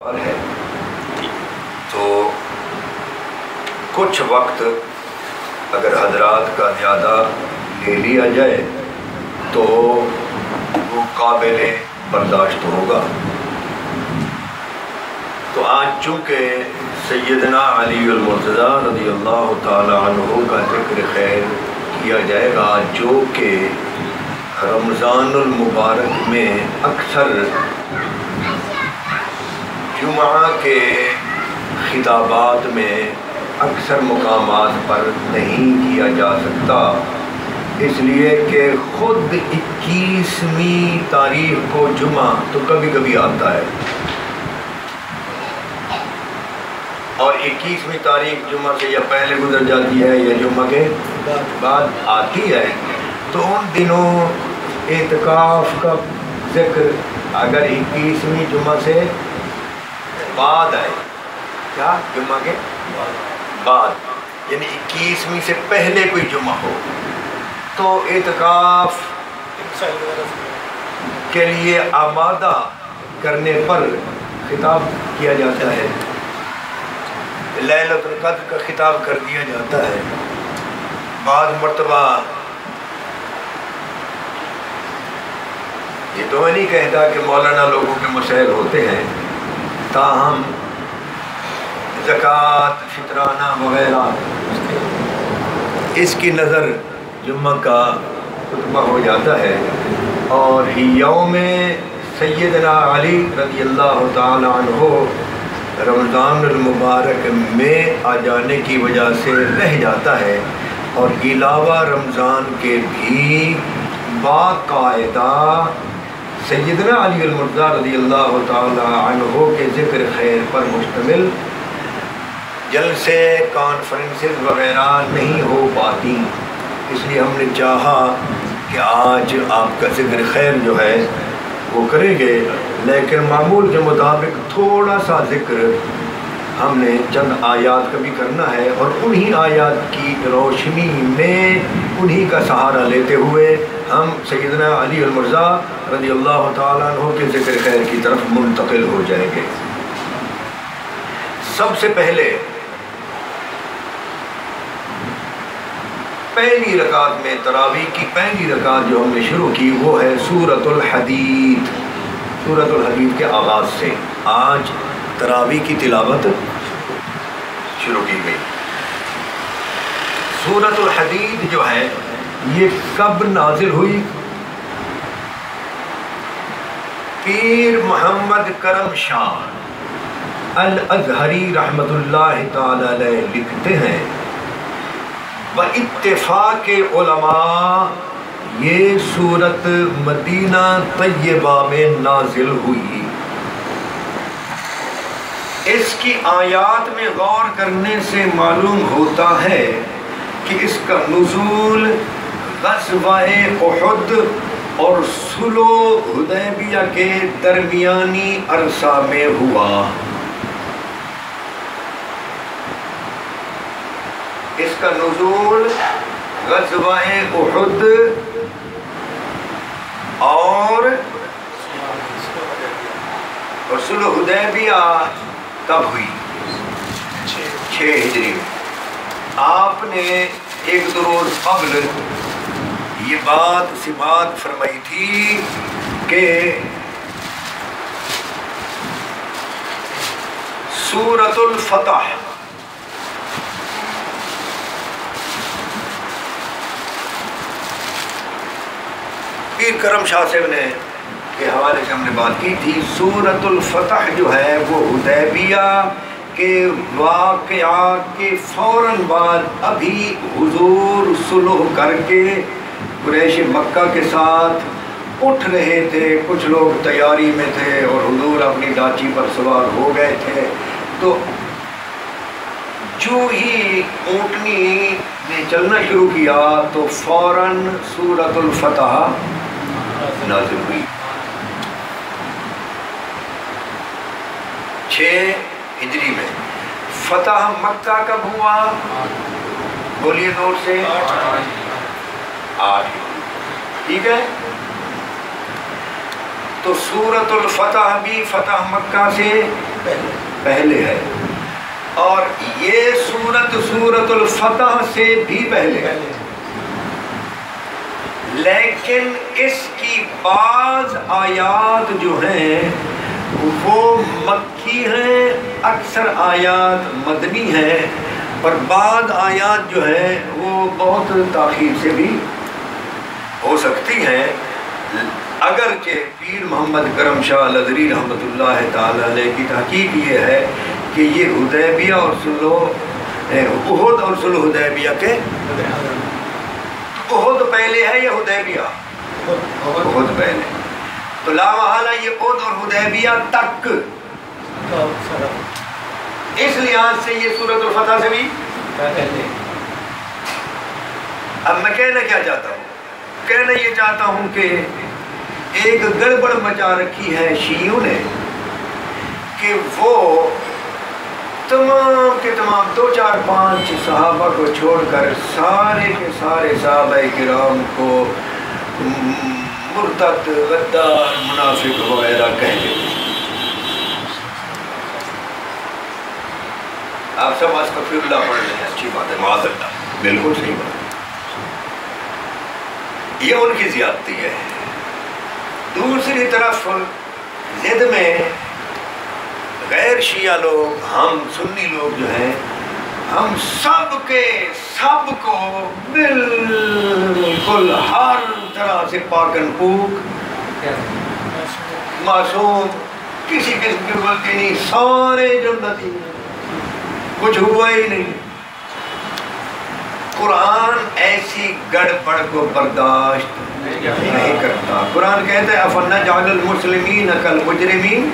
ہے تو کچھ وقت اگر حضرات کا زیادہ لے لیا جائے تو وہ قابل برداشت ہوگا۔ تو آج چونکہ سیدنا علی المرتضیٰ رضی اللہ تعالی عنہ کا ذکر خیر کیا جائے گا، جو کہ رمضان المبارک میں اکثر جمعہ کے خطابات میں اکثر مقامات پر نہیں کیا جا سکتا، اس لیے کہ خود 21ویں تاریخ کو جمعہ تو کبھی کبھی آتا ہے، اور 21ویں تاریخ جمعہ سے یا پہلے گزر جاتی ہے یا جمعہ کے بعد آتی ہے، تو ان دنوں اعتکاف کا ذکر اگر 21ویں جمعہ سے بعد آئے، کیا جمعہ کے بعد یعنی 21ویں سے پہلے کوئی جمعہ ہو، تو اعتکاف کے لیے آمادہ کرنے پر خطاب کیا جاتا ہے، لیلۃ القدر کا خطاب کر دیا جاتا ہے۔ بعض مرتبہ یہ تو میں نہیں کہتا کہ مولانا لوگوں کے مسائل ہوتے ہیں، تاہم زکوٰۃ فطرانہ وغیرہ اس کی نظر جمعہ کا خطبہ ہو جاتا ہے، اور یوم سیدنا علی رضی اللہ تعالی عنہ رمضان المبارک میں آ جانے کی وجہ سے رہ جاتا ہے، اور علاوہ رمضان کے بھی باقاعدہ سیدنا علی المرتضیٰ رضی اللہ تعالی عنہ کے ذکر خیر پر مشتمل جلسے کانفرنسز وغیرہ نہیں ہو پاتی، اس لیے ہم نے چاہا کہ آج آپ کا ذکر خیر جو ہے وہ کریں گے، لیکن معمول کے مطابق تھوڑا سا ذکر ہم نے چند آیات کا بھی کرنا ہے، اور انہی آیات کی روشنی میں انہی کا سہارا لیتے ہوئے ہم سیدنا علی المرتضیٰ رضی اللہ تعالیٰ عنہ کے ذکر خیر کی طرف منتقل ہو جائیں گے۔ سب سے پہلے پہلی رکعت میں تراویح کی پہلی رکعت جو ہم نے شروع کی وہ ہے سورۃ الحدید۔ سورۃ الحدید کے آغاز سے آج تراویح کی تلاوت شروع کی گئی۔ سورۃ الحدید جو ہے یہ کب نازل ہوئی؟ پیر محمد کرم شاہ الازہری رحمۃ اللہ تعالی علیہ لکھتے ہیں، باتفاق علماء یہ سورت مدینہ طیبہ میں نازل ہوئی۔ اس کی آیات میں غور کرنے سے معلوم ہوتا ہے کہ اس کا نزول غزوہ احد اور صلح حدیبیہ کے درمیانی عرصہ میں ہوا۔ اس کا نزول غزوہ احد اور صلح حدیبیہ کب ہوئی؟ 6 ہجری میں۔ آپ نے ایک دو روز قبل یہ بات فرمائی تھی کہ سورۃ الفتح پیر کرم شاہ صاحب نے کے حوالے سے ہم نے بات کی تھی، سورۃ الفتح جو ہے وہ حدیبیہ کے واقعہ کے فوراً بعد ابھی حضور صلح کر کے قریش مکہ کے ساتھ اٹھ رہے تھے، کچھ لوگ تیاری میں تھے اور حضور اپنی ڈاچی پر سوار ہو گئے تھے، تو جو ہی اونٹنی نے چلنا شروع کیا تو فوراً سورۃ الفتح نازل ہوئی۔ 6 ہجری میں۔ فتح مکہ کب ہوا؟ بولیے زور سے۔ 8، ٹھیک ہے۔ تو سورۃ الفتح بھی فتح مکہ سے پہلے ہے، اور یہ سورۃ الفتح سے بھی پہلے ہے، لیکن اس کی بعض آیات جو ہیں وہ مکی ہیں، اکثر آیات مدنی ہیں، اور بعض آیات جو ہیں وہ بہت تاخیر سے بھی ہو سکتی ہیں۔ اگرچہ پیر محمد کرم شاہ لدری رحمۃ اللہ تعالی علیہ کی تحقیق یہ ہے کہ یہ حدیبیہ اور احد اور صلح حدیبیہ کے، احد پہلے ہے یا حدیبیہ؟ احد پہلے، تو لا محالہ یہ احد اور حدیبیہ تک، اس لحاظ سے یہ سورۃ الفتح سے بھی پہلے۔ اب میں کہنا کیا چاہتا ہوں؟ کہنا یہ چاہتا ہوں کہ ایک گڑبڑ مچا رکھی ہے شیعوں نے کہ وہ تمام کے تمام 2 4 5 صحابہ کو چھوڑ کر سارے کے سارے صحابہ کرام کو مرتد، غدار، منافق وغیرہ کہہ دیتے۔ آپ سب استغفر اللہ پڑھ لیں، اچھی بات ہے، معاذ اللہ، بالکل صحیح بات ہے، یہ ان کی زیادتی ہے۔ دوسری طرف ضد میں غیر شیعہ لوگ، ہم سنی لوگ جو ہیں، ہم سب کے سب کو بالکل ہر طرح سے پاکن پوک، معصوم، کسی قسم کی غلطی نہیں، سارے جنتی، کچھ ہوا ہی نہیں۔ قرآن ایسی گڑبڑ کو برداشت نہیں کرتا۔ قرآن کہتا ہے أَفَنَجْعَلُ الْمُسْلِمِينَ كَالْمُجْرِمِينَ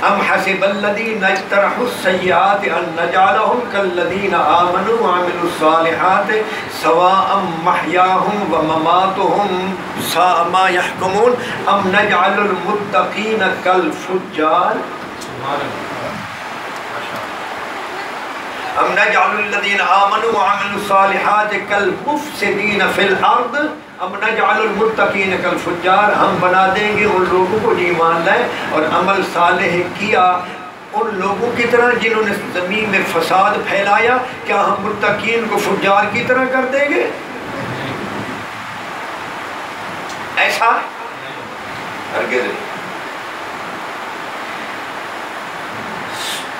أَمْ حَسِبَ الَّذِينَ اجْتَرَحُوا السَّيِّئَاتِ أَن نَّجْعَلَهُمْ كَالَّذِينَ آمَنُوا وَعَمِلُوا الصَّالِحَاتِ سَوَاءً مَحْيَاهُمْ وَمَمَاتُهُمْ سَاءَ مَا يَحْكُمُونَ أَمْ نَجْعَلُ الْمُتَّقِينَ كَالْفُجَّارِ أَمْ نَجْعَلُ الَّذِينَ آمَنُوا وَعَمِلُوا الصَّالِحَاتِ كَالْمُفْسِدِينَ فِي الْأَرْضِ أَمْ نَجْعَلُ الْمُتَّقِينَ كَالْفُجَّارِ، ہم بنا دیں گے ان لوگوں کو جو ایمان لائے اور عمل صالح کیا ان لوگوں کی طرح جنہوں نے زمین میں فساد پھیلایا، کیا ہم متقین کو فجار کی طرح کر دیں گے؟ ایسا ہرگز نہیں۔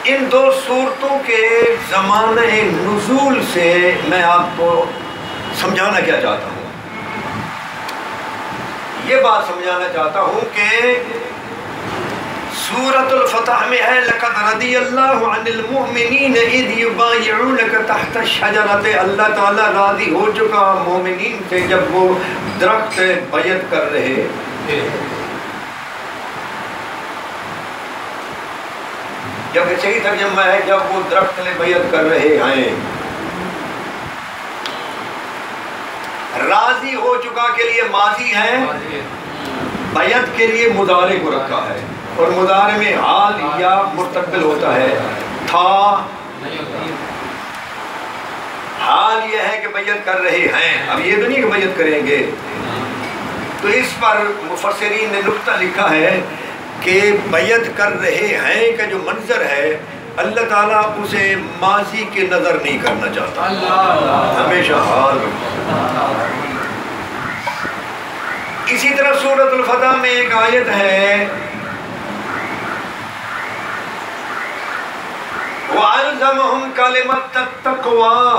ان 2 صورتوں کے زمانہ نزول سے میں آپ کو سمجھانا کیا چاہتا ہوں، یہ بات سمجھانا چاہتا ہوں کہ سورۃ الفتح میں ہے لَقَدْ رَضِيَ اللَّهُ عَنِ الْمُؤْمِنِينَ إِذْ يُبَايِعُونَكَ تَحْتَ الشَّجَرَةِ، اللہ تعالیٰ راضی ہو چکا مومنین سے جب وہ درخت بیعت کر رہے۔ جبکہ صحیح ترجمہ ہے جب وہ درخت میں بیعت کر رہے ہیں۔ راضی ہو چکا کے لیے ماضی ہے، بیعت کے لیے مضارع کو رکھا ہے، اور مضارع میں حال یا مستقبل ہوتا ہے، تھا۔ حال یہ ہے کہ بیعت کر رہے ہیں، اب یہ تو نہیں کہ بیعت کریں گے۔ تو اس پر مفسرین نے نقطہ لکھا ہے کہ بیعت کر رہے ہیں کا جو منظر ہے اللہ تعالیٰ اسے ماضی کی نظر نہیں کرنا چاہتا، ہمیشہ حال۔ اسی طرح سورۃ الفتح میں ایک آیت ہے وَأَلْزَمَهُمْ كَلِمَةَ التَّقْوَىٰ،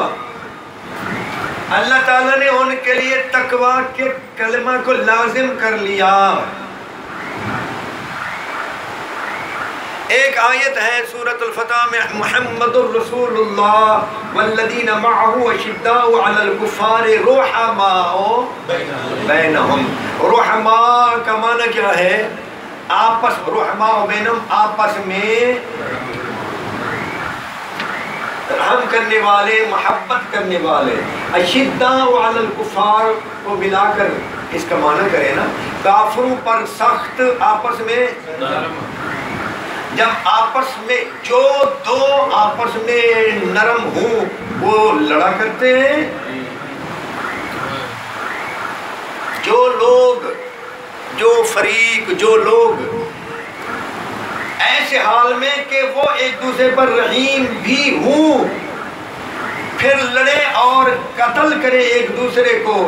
اللہ تعالیٰ نے ان کے لیے تقویٰ کے کلمہ کو لازم کر لیا۔ ایک آیت ہے سورۃ الفتح میں محمد الرسول اللہ والذین معه اشداء علی الکفار رحماء بینہم۔ رحماء کا معنی کیا ہے؟ آپس، رحماء بینہم آپس میں رحم کرنے والے، محبت کرنے والے۔ اشداء علی الکفار کو ملا کر اس کا معنی کرے نا، کافروں پر سخت، آپس میں جب آپس میں جو دو آپس میں نرم ہوں وہ لڑا کرتے ہیں، جو لوگ، جو فریق، جو لوگ ایسے حال میں کہ وہ ایک دوسرے پر رحیم بھی ہوں، پھر لڑے اور قتل کرے ایک دوسرے کو،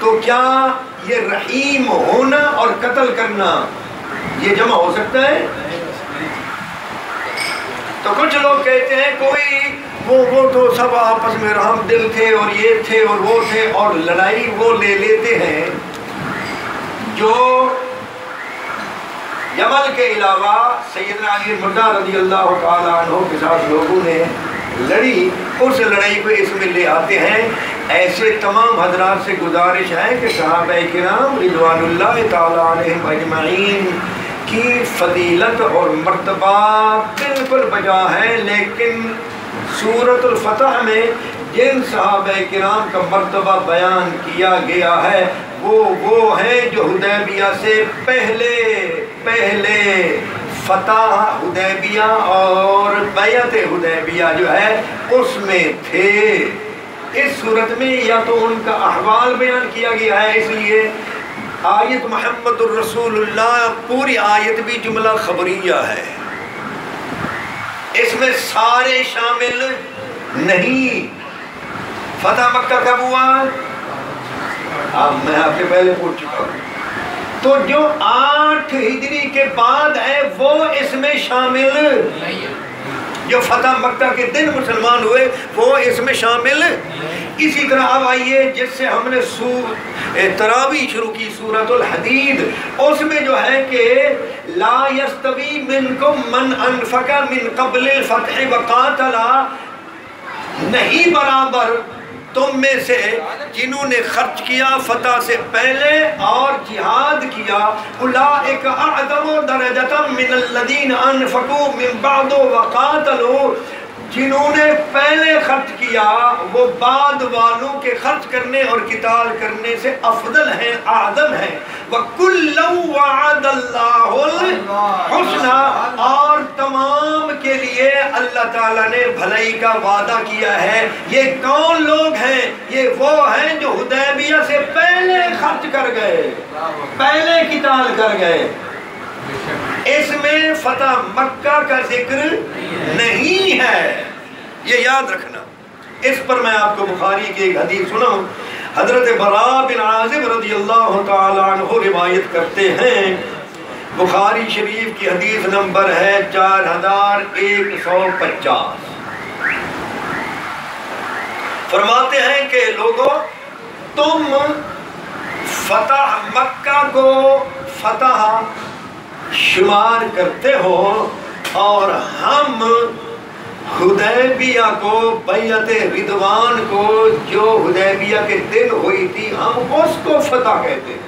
تو کیا یہ رحیم ہونا اور قتل کرنا یہ جمع ہو سکتا ہے؟ تو کچھ لوگ کہتے ہیں کوئی وہ تو سب آپس میں رحم دل تھے اور یہ تھے اور وہ تھے، اور لڑائی وہ لے لیتے ہیں جو یمن کے علاوہ سیدنا علی مردہ رضی اللہ تعالیٰ عنہ کے ساتھ لوگوں نے لڑی، اس لڑائی کو اس میں لے آتے ہیں۔ ایسے تمام حضرات سے گزارش ہے کہ صحابہ کرام رضوان اللہ تعالیٰ علیہم اجمعین کی فضیلت اور مرتبہ بالکل بجا ہے، لیکن سورۃ الفتح میں جن صحابہ کرام کا مرتبہ بیان کیا گیا ہے وہ ہیں جو حدیبیہ سے پہلے فتح حدیبیہ اور بیعت حدیبیہ جو ہے اس میں تھے۔ اس صورت میں یا تو ان کا احوال بیان کیا گیا ہے، اس لیے آیت محمد الرسول اللہ پوری آیت بھی جملہ خبریہ ہے، اس میں سارے شامل نہیں۔ فتح مکہ کب ہوا؟ میں آپ کے پہلے پوچھ چکا ہوں۔ تو جو 8 ہجری کے بعد ہے وہ اس میں شامل نہیں ہے، جو فتح مکہ کے دن مسلمان ہوئے وہ اس میں شامل۔ اسی طرح اب آئیے جس سے ہم نے تراویح شروع کی سورۃ الحدید، اس میں جو ہے کہ لا یستوی منکم من انفق من قبل الفتح وقاتل، نہیں برابر تم میں سے جنہوں نے خرچ کیا فتح سے پہلے اور جہاد کیا، اولئک اعظم درجۃ من الذین انفقوا من بعد وقاتلوا، جنہوں نے پہلے خرچ کیا وہ بعد والوں کے خرچ کرنے اور قتال کرنے سے افضل ہیں، اعظم ہیں۔ وَكُلًّا وَعَدَ اللَّهُ الْحُسْنَى، اور تمام کے لیے اللہ تعالیٰ نے بھلائی کا وعدہ کیا ہے۔ یہ کون لوگ ہیں؟ یہ وہ ہیں جو حدیبیہ سے پہلے خرچ کر گئے، پہلے قتال کر گئے۔ اس میں فتح مکہ کا ذکر نہیں ہے، یہ یاد رکھنا۔ اس پر میں آپ کو بخاری کی ایک حدیث سناؤں۔ حضرت براء بن عازب رضی اللہ تعالیٰ عنہ روایت کرتے ہیں، بخاری شریف کی حدیث نمبر ہے 4150۔ فرماتے ہیں کہ لوگوں، تم فتح مکہ کو فتح شمار کرتے ہو اور ہم حدیبیہ کو، بیعت رضوان کو جو حدیبیہ کے دن ہوئی تھی، ہم اس کو فتح کہتے ہیں۔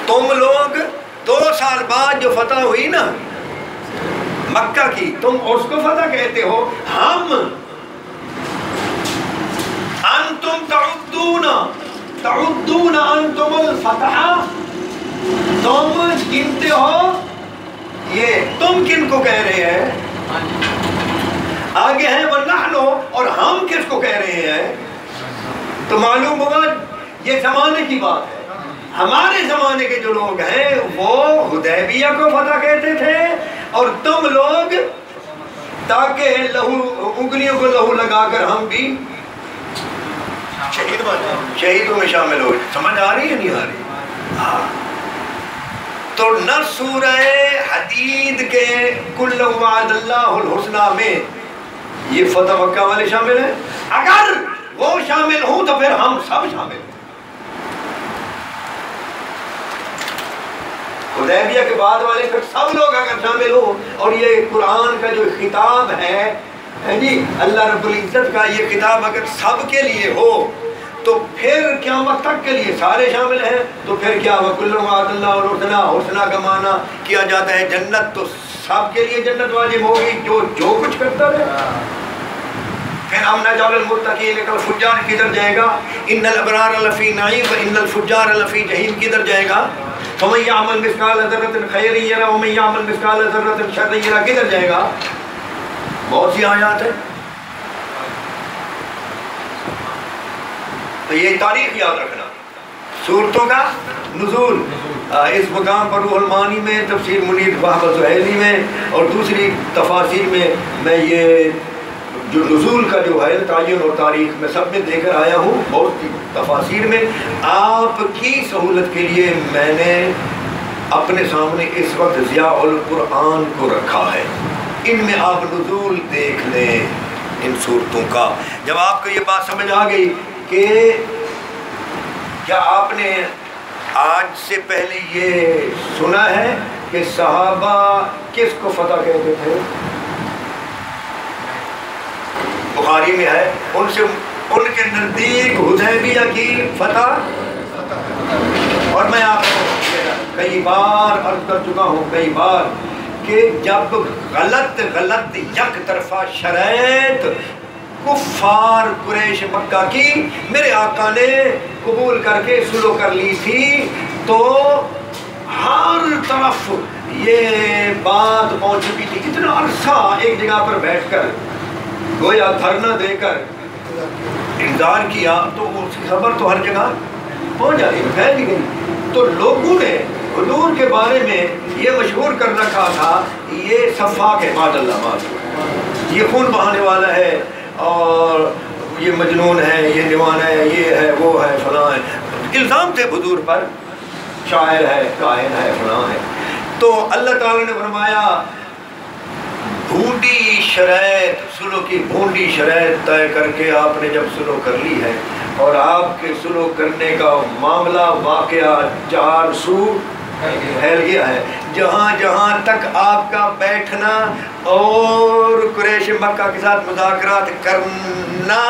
تم لوگ 2 سال بعد جو فتح ہوئی نا مکہ کی، تم اس کو فتح کہتے ہو۔ ہم انتم تعدون انتم الفتح، تم گنتے ہو، یہ تم کن کو کہہ رہے ہیں؟ آگے ہیں وَنَحْنُ، اور ہم کس کو کہہ رہے ہیں؟ تو معلوم ہوگا یہ زمانے کی بات ہے۔ ہمارے زمانے کے جو لوگ ہیں وہ حدیبیہ کو فتح کہتے تھے، اور تم لوگ تاکہ لہو انگلیوں کو لہو لگا کر ہم بھی شہیدوں میں شامل ہو۔ سمجھ آ رہی ہے نہیں آ رہی؟ تو نہ سورہ حدید کے کل وعد اللہ الحسنہ میں یہ فتح مکہ والے شامل ہیں؟ اگر وہ شامل ہوں تو پھر ہم سب شامل ہیں۔ حدیبیہ کے بعد والے پھر سب لوگ اگر شامل ہوں، اور یہ قرآن کا جو خطاب ہے جی اللہ رب العزت کا، یہ خطاب اگر سب کے لیے ہو تو پھر قیامت تک کے لیے سارے شامل ہیں۔ تو پھر کیا وَكُلٌّ وَعَدَ اللَّهُ الْحُسْنَى، حسنہ کا معنی کیا جاتا ہے جنت، تو سب کے لیے جنت واجب ہوگی جو کچھ کرتا ہے۔ پھر ہم نجعل المتقین کالفجار کدھر جائے گا؟ ان الابرار لفی نعیم وان الفجار لفی جہیم کدھر جائے گا؟ فمن یعمل مثقال ذرۃ خیرا یرہ ومن یعمل مثقال ذرۃ شرا یرہ کدھر جائے گا؟ بہت سی آیات ہیں۔ تو یہ تاریخ یاد رکھنا، سورتوں کا نزول۔ اس مقام پر روح المعانی میں، تفسیر منیر وہب زہیلی میں اور دوسری تفاسیر میں یہ جو نزول کا جو ہے تعین اور تاریخ میں سب میں دے کر آیا ہوں، بہت سی تفاسیر میں۔ آپ کی سہولت کے لیے میں نے اپنے سامنے اس وقت ضیاء القرآن کو رکھا ہے، ان میں آپ نزول دیکھ لیں ان صورتوں کا۔ جب آپ کو یہ بات سمجھ آ گئی کہ کیا آپ نے آج سے پہلے یہ سنا ہے کہ صحابہ کس کو فتح کہتے تھے؟ بخاری میں ہے، ان کے نزدیک حدیبیہ کی فتح، اور میں آپ کو کئی بار عرض کر چکا ہوں، کئی بار، کہ جب غلط یک طرفہ شرائط کفار قریش مکہ کی میرے آقا نے قبول کر کے سلو کر لی تھی، تو ہر طرف یہ بات پہنچ چکی تھی۔ اتنا عرصہ ایک جگہ پر بیٹھ کر گویا دھرنا دے کر انتظار کیا تو اس کی خبر تو ہر جگہ پہنچ جاتی، پھیل گئی۔ تو لوگوں نے حضور کے بارے میں یہ مشہور کر رکھا تھا، یہ سفاک ہے، معاذ اللہ معاذ، یہ خون بہانے والا ہے، اور یہ مجنون ہے، یہ دیوانہ ہے، یہ ہے، وہ ہے، فلاں ہے، الزام تھے حضور پر، شاعر ہے، کاہن ہے، فلاں ہے۔ تو اللہ تعالیٰ نے فرمایا بھونڈی شرائط، سلو کی بھونڈی شرائط طے کر کے آپ نے جب سلو کر لی ہے، اور آپ کے سلو کرنے کا معاملہ واقعہ چار سو پھیل گیا ہے، جہاں جہاں تک آپ کا بیٹھنا اور قریش مکہ کے ساتھ مذاکرات کرنا،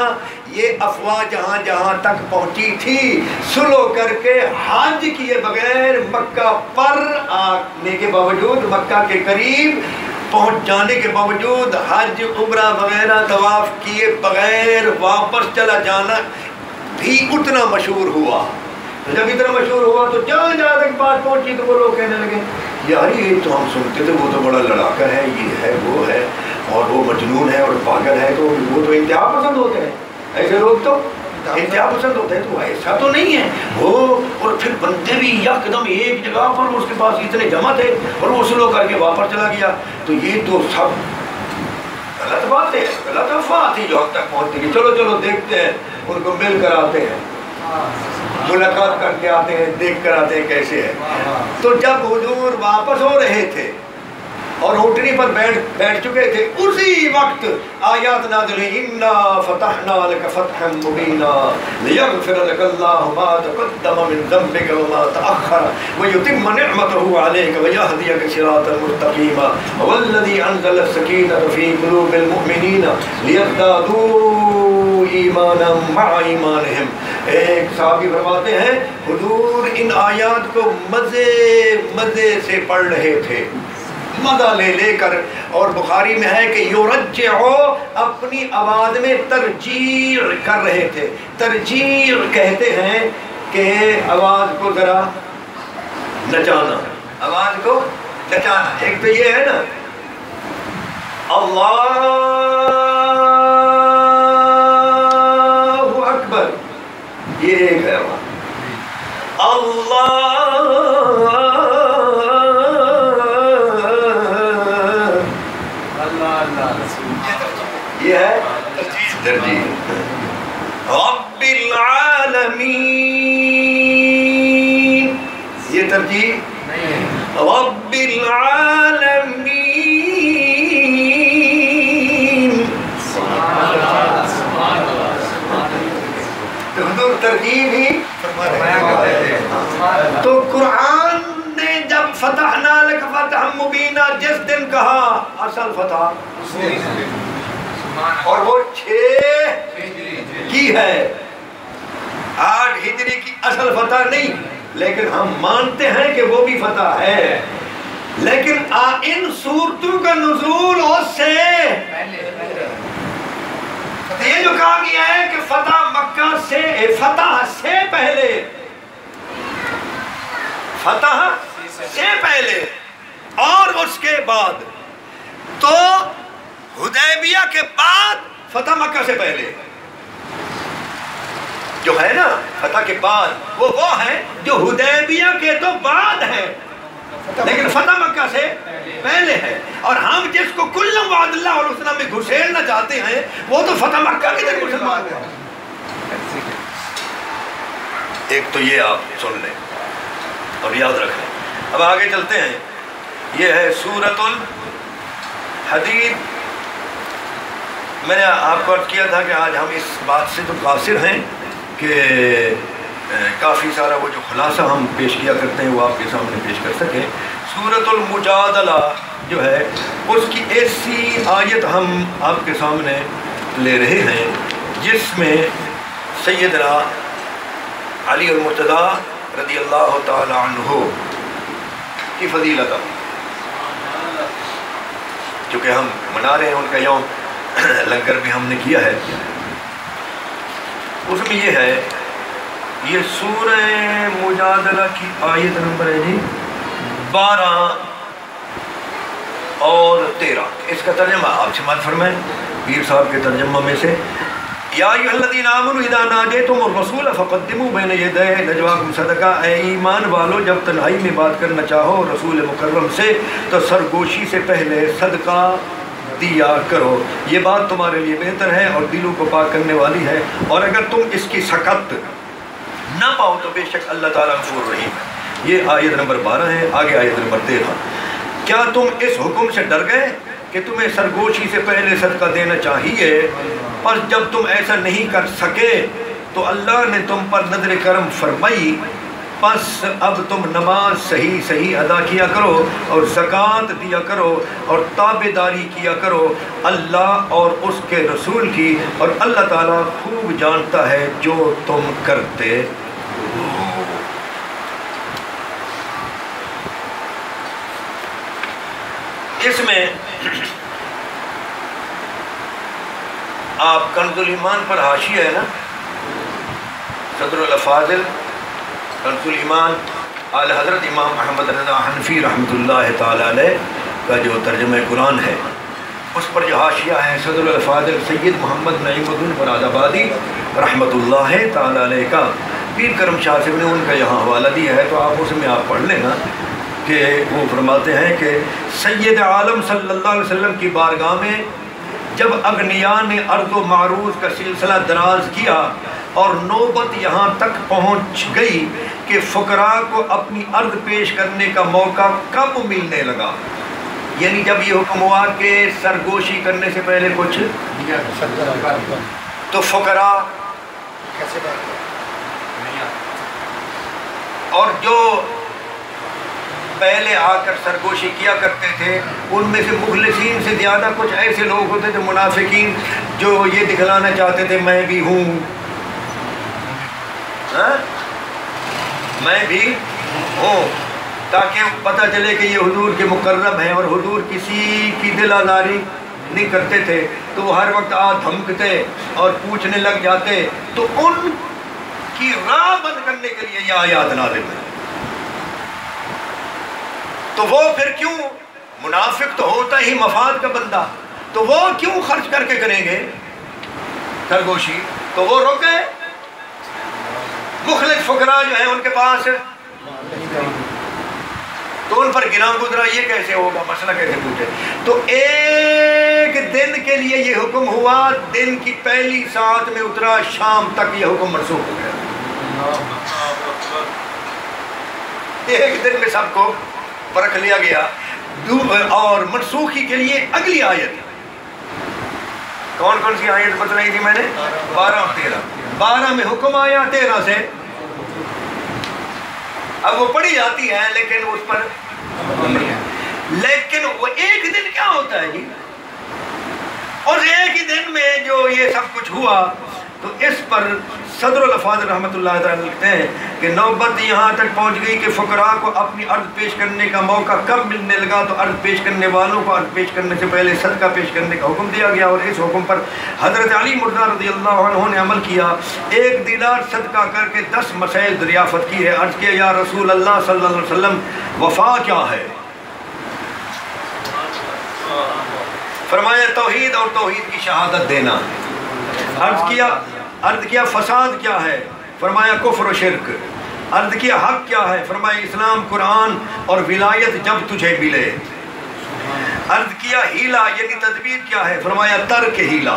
یہ افواہ جہاں جہاں تک پہنچی تھی، سلو کر کے حج کیے بغیر، مکہ پر آنے کے باوجود، مکہ کے قریب پہنچ جانے کے باوجود، حج عمرہ وغیرہ طواف کیے بغیر واپس چلا جانا بھی اتنا مشہور ہوا۔ جب اتنا مشہور ہوا تو جہاں جہاں تک بات پہنچی تو وہ لوگ کہنے لگے یار یہ تو ہم سنتے تھے، وہ تو بڑا لڑاکا ہے، یہ ہے، وہ ہے، اور وہ مجنون ہے اور پاگل ہے، تو وہ تو انتہا پسند ہوتے ہیں، ایسے لوگ تو انتہا پسند ہوتے ہیں، تو ایسا تو نہیں ہے وہ۔ اور پھر بندے بھی یکدم ایک جگہ پر اس کے پاس اتنے جمع تھے اور وہ سلو کر کے واپس چلا گیا، تو یہ تو سب غلط بات ہے، غلط افواہ تھی جو ہم تک پہنچتی گئی۔ چلو چلو دیکھتے ہیں، ان کو مل کر آتے ہیں، ملاقات کر کے آتے ہیں، دیکھ کر آتے ہیں کیسے ہے۔ تو جب حضور واپس ہو رہے تھے اور اونٹنی پر بیٹھ چکے تھے، اسی وقت آیات نازل ہوئی، اِنَّا فَتَحْنَا لَكَ فَتْحًا مُبِينًا لِيَغْفِرَ لَكَ اللَّهُ مَا تَقَدَّمَ مِن ذَنبِكَ وَمَا تَأَخَّرَ وَيُتِمَّ نِعْمَتَهُ عَلَيْكَ وَيَهْدِيَكَ صِرَاطًا مُسْتَقِيمًا وَالَّذِي أَنزَلَ السَّكِينَةَ فِي قُلُوبِ الْمُؤْمِنِينَ لِيَزْدَادُوا إِيمَانًا مَعَ إِيمَانِهِمْ۔ ایک صحابی فرماتے ہیں حضور ان آیات کو مزے سے پڑھ رہے تھے، مزہ لے کر، اور بخاری میں ہے کہ یرجعو، اپنی آواز میں ترجیع کر رہے تھے۔ ترجیع کہتے ہیں کہ آواز کو ذرا نچانا، آواز کو نچانا۔ ایک تو یہ ہے نا اللہ اکبر، یہ ایک ہے اللہ یہ ہے ترجیح۔ رب العالمین، یہ ترجیح رب العالمین، حضور ترجیح ہی۔ تو قرآن نے جب فتحنا لک فتحا مبینا جس دن کہا، اصل فتح اور وہ 6 کی ہے، 8 ہجری کی اصل فتح نہیں، لیکن ہم مانتے ہیں کہ وہ بھی فتح ہے، لیکن ان صورتوں کا نزول اس سے یہ جو کہا گیا ہے کہ فتح مکہ سے، فتح سے پہلے، فتح سے پہلے اور اس کے بعد، تو حدیبیہ کے بعد فتح مکہ سے پہلے، جو ہے نا فتح کے بعد، وہ ہے جو حدیبیہ کے تو بعد ہے، لیکن فتح مکہ سے پہلے ہے۔ اور ہم جس کو کلم وعد اللہ علیہ وسلم میں گھسیڑنا چاہتے ہیں وہ تو فتح مکہ کے دن مسلمان ہے۔ ایک تو یہ آپ سن لیں اور یاد رکھیں۔ اب آگے چلتے ہیں، یہ ہے سورۃ الحدید۔ میں نے آپ کو عرض کیا تھا کہ آج ہم اس بات سے تو قاصر ہیں کہ کافی سارا وہ جو خلاصہ ہم پیش کیا کرتے ہیں وہ آپ کے سامنے پیش کر سکیں۔ سورۃ المجادلہ جو ہے اس کی ایسی آیت ہم آپ کے سامنے لے رہے ہیں جس میں سیدنا علی المرتضیٰ رضی اللہ تعالی عنہ کی فضیلت، چونکہ ہم منا رہے ہیں ان کا یوم، لنگر بھی ہم نے کیا ہے، اس میں یہ ہے، یہ سورہ مجادلہ کی آیت نمبر ہے جی 12 اور 13۔ اس کا ترجمہ آپ سماعت فرمائیں پیر صاحب کے ترجمہ میں سے۔ یا ایھا الذین آمنوا اذا ناجیتم الرسول فقدموا بین یدی نجواکم صدقہ، اے ایمان والو جب تنہائی میں بات کرنا چاہو رسول مکرم سے تو سرگوشی سے پہلے صدقہ دیا کرو، یہ بات تمہارے لیے بہتر ہے اور دلوں کو پاک کرنے والی ہے، اور اگر تم اس کی سکت نہ پاؤ تو بے شک اللہ تعالیٰ غفور رحیم ہے۔ یہ آیت نمبر 12 ہے۔ آگے آیت نمبر 13۔ کیا تم اس حکم سے ڈر گئے کہ تمہیں سرگوشی سے پہلے صدقہ دینا چاہیے، پر جب تم ایسا نہیں کر سکے تو اللہ نے تم پر نظر کرم فرمائی، پس اب تم نماز صحیح ادا کیا کرو اور زکوٰۃ دیا کرو اور تابع داری کیا کرو اللہ اور اس کے رسول کی، اور اللہ تعالیٰ خوب جانتا ہے جو تم کرتے ہو۔ اس میں آپ کنز الایمان پر حاشیہ ہے نا، صدر الافاضل کنز الایمان اعلی حضرت امام احمد رضا حنفی رحمۃ اللہ تعالی علیہ کا جو ترجمہ قرآن ہے، اس پر جو حاشیہ ہے صدر الافاضل سید محمد نعیم الدین مراد آبادی رحمۃ اللہ تعالی علیہ کا، پیر کرم شاہ صاحب نے ان کا یہاں حوالہ دیا ہے، تو آپ اس میں آپ پڑھ لینا کہ وہ فرماتے ہیں کہ سید عالم صلی اللہ علیہ وسلم کی بارگاہ میں جب اغنیاء نے عرض و معروض کا سلسلہ دراز کیا اور نوبت یہاں تک پہنچ گئی کہ فقراء کو اپنی عرض پیش کرنے کا موقع کم ملنے لگا، یعنی جب یہ حکم ہوا کہ سرگوشی کرنے سے پہلے کچھ تو فقراء اور جو پہلے آ کر سرگوشی کیا کرتے تھے ان میں سے مخلصین سے زیادہ کچھ ایسے لوگ ہوتے تھے منافقین جو یہ دکھلانا چاہتے تھے میں بھی ہوں، میں بھی ہوں، تاکہ پتہ چلے کہ یہ حضور کے مقرب ہیں، اور حضور کسی کی دل آزاری نہیں کرتے تھے، تو وہ ہر وقت دھمکتے اور پوچھنے لگ جاتے، تو ان کی راہ بند کرنے کے لیے یہ آیات نازل ہوئی۔ تو وہ پھر کیوں، منافق تو ہوتا ہی مفاد کا بندہ، تو وہ کیوں خرچ کر کے کریں گے سرگوشی، تو وہ رک گئے۔ مخلص فقراء جو ہیں ان کے پاس تو ان پر گراں گزرا، یہ کیسے ہوگا، مسئلہ کیسے پوچھے، تو ایک دن کے لیے یہ حکم ہوا، دن کی پہلی ساعت میں اترا، شام تک یہ حکم منسوخ ہو گیا، ایک دن میں سب کو پرکھ لیا گیا۔ اور منسوخی کے لیے اگلی آیت کون سی آیت بتلائی تھی میں نے؟ 12 اور 13۔ 12 میں حکم آیا، 13 سے اب وہ پڑھی جاتی ہے لیکن اس پر لیکن وہ ایک دن کیا ہوتا ہے جی، اور ایک ہی دن میں جو یہ سب کچھ ہوا، تو اس پر صدر الافاضل رحمۃ اللہ تعالی لکھتے ہیں کہ نوبت یہاں تک پہنچ گئی کہ فقراء کو اپنی عرض پیش کرنے کا موقع کب ملنے لگا، تو عرض پیش کرنے والوں کو عرض پیش کرنے سے پہلے صدقہ پیش کرنے کا حکم دیا گیا، اور اس حکم پر حضرت علی مرضی رضی اللہ عنہ نے عمل کیا، 1 دینار صدقہ کر کے 10 مسائل دریافت کی ہے۔ عرض کیا یا رسول اللہ صلی اللہ علیہ وسلم وفا کیا ہے؟ فرمایا توحید اور توحید کی شہادت دینا۔ عرض کیا عرض کیا فساد کیا ہے؟ فرمایا کفر و شرک۔ عرض کیا حق کیا ہے؟ فرمایا اسلام، قرآن اور ولایت جب تجھے ملے۔ عرض کیا ہیلا یعنی تدبیر کیا ہے؟ فرمایا ترک ہیلا۔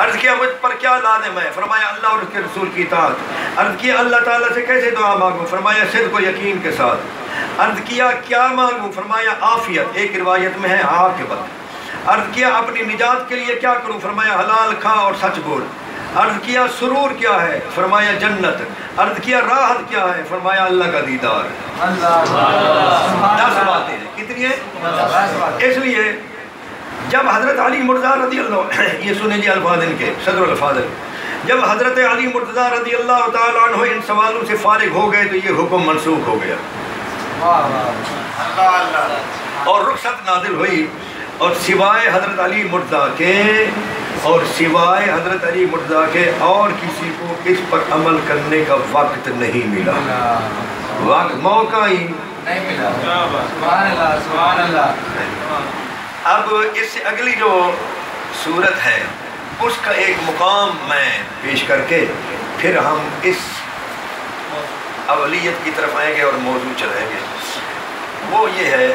عرض کیا مجھ پر کیا لازم ہے؟ فرمایا اللہ اور اس کے رسول کی اطاعت۔ عرض کیا اللہ تعالیٰ سے کیسے دعا مانگوں؟ فرمایا صدق و یقین کے ساتھ۔ عرض کیا کیا مانگوں؟ فرمایا عافیت، ایک روایت میں ہے عاقبت۔ عرض کیا اپنی نجات کے لیے کیا کروں؟ فرمایا حلال کھا اور سچ بول۔ عرض کیا سرور کیا ہے؟ فرمایا جنت۔ عرض کیا راحت کیا ہے؟ فرمایا اللہ کا دیدار۔ 10 باتیں ہیں، کتنی ہیں؟ اس لیے جب حضرت علی مرتضیٰ رضی اللہ، یہ سنیں جی الفاظ ان کے صدر الفاظ، جب حضرت علی مرتضیٰ رضی اللہ تعالیٰ عنہ ان سوالوں سے فارغ ہو گئے تو یہ حکم منسوخ ہو گیا اور رخصت نازل ہوئی، اور سوائے حضرت علی مرتضیٰ کے اور کسی کو اس پر عمل کرنے کا وقت نہیں ملا، وقت موقع ہی نہیں ملا۔ سبحان اللہ۔ اب اس سے اگلی جو صورت ہے اس کا ایک مقام میں پیش کر کے پھر ہم اس اولیت کی طرف آئیں گے اور موضوع چلائیں گے۔ وہ یہ ہے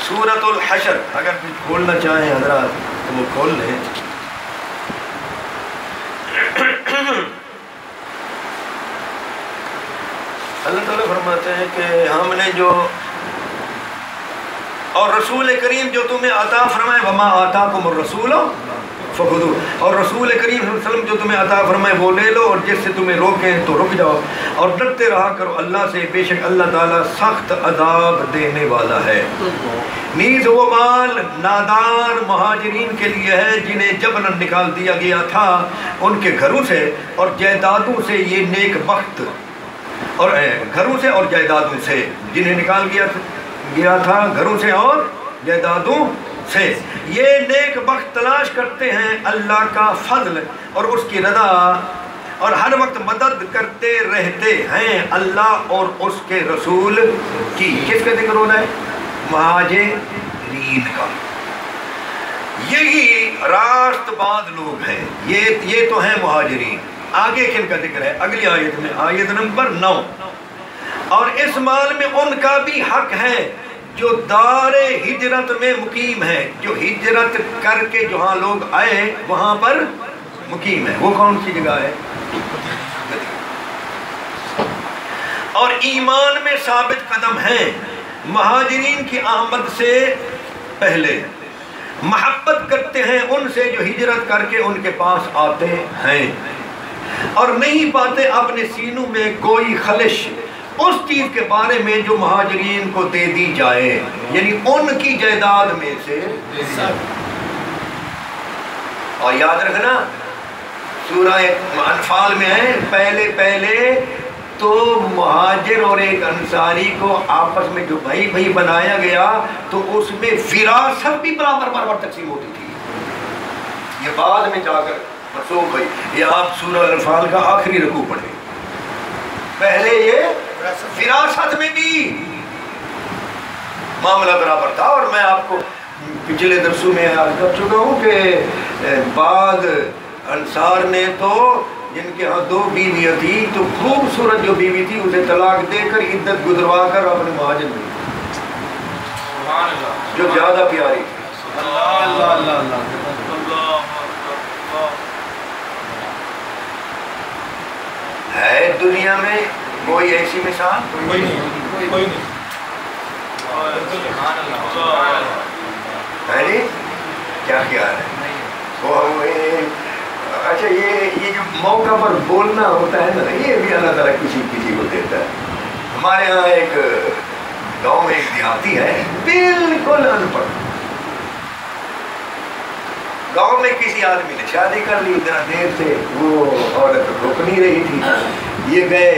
سورۃ الحشر۔ اگر کچھ کھولنا چاہیں حضرات تو وہ کھول لیں۔ اللہ تعالیٰ فرماتے ہیں کہ ہم نے جو اور رسول کریم جو تمہیں عطا فرمائے وما آتاکم الرسول فخذوہ، اور رسول کریم صلی اللہ علیہ وسلم جو تمہیں عطا فرمائے وہ لے لو، اور جس سے تمہیں روکیں تو رک جاؤ، اور ڈرتے رہا کرو اللہ سے، بے شک اللہ تعالیٰ سخت عذاب دینے والا ہے۔ نیز وہ مال نادار مہاجرین کے لیے ہے جنہیں جبراً نکال دیا گیا تھا ان کے گھروں سے اور جائیدادوں سے، یہ نیک بخت، اور گھروں سے اور جائیدادوں سے، جنہیں نکال گیا تھا گھروں سے اور جائیدادوں سے، یہ نیک بخت تلاش کرتے ہیں اللہ کا فضل اور اس کی رضا، اور ہر وقت مدد کرتے رہتے ہیں اللہ اور اس کے رسول کی۔ کس کا ذکر ہو رہا ہے؟ مہاجرین کا۔ یہی راست باز لوگ ہیں، یہ تو ہیں مہاجرین۔ آگے کن کا ذکر ہے؟ اگلی آیت میں، آیت نمبر 9۔ اور اس مال میں ان کا بھی حق ہے جو دار ہجرت میں مقیم ہے، جو ہجرت کر کے جہاں لوگ آئے وہاں پر مقیم ہے۔ وہ کون سی جگہ ہے؟ اور ایمان میں ثابت قدم ہیں مہاجرین کی آمد سے پہلے، محبت کرتے ہیں ان سے جو ہجرت کر کے ان کے پاس آتے ہیں، اور نہیں پاتے اپنے سینوں میں کوئی خلش اس چیز کے بارے میں جو مہاجرین کو دے دی جائے، یعنی ان کی جائیداد میں سے۔ اور یاد رکھنا سورہ انفال میں ہے، پہلے تو مہاجر اور ایک انصاری کو آپس میں جو بھائی بنایا گیا تو اس میں وراثت بھی برابر تقسیم ہوتی تھی، یہ بعد میں جا کر منسوخ ہوئی۔ یہ آپ سورہ انفال کا آخری رکوع پڑھیں، پہلے یہ وراثت میں بھی معاملہ برابر تھا۔ اور میں آپ کو پچھلے درسوں میں عرض کر چکا ہوں کہ بعض انصار نے تو جن کے ہاں 2 بیویاں تھیں تو خوبصورت جو بیوی تھی اسے طلاق دے کر عدت گزروا کر اپنے مہاجر میں جو زیادہ پیاری تھی۔ ہے دنیا میں کوئی ایسی مثال؟ کوئی نہیں ہے جی؟ کیا خیال ہے؟ اچھا یہ جو موقع پر بولنا ہوتا ہے نا، یہ بھی اللہ تعالیٰ کسی کو دیتا ہے۔ ہمارے ہاں ایک گاؤں میں ایک دیہاتی ہے بالکل ان پڑھ، گاؤں میں کسی آدمی نے شادی کر لی، اتنا دیر سے وہ عورت رک نہیں رہی تھی، یہ گئے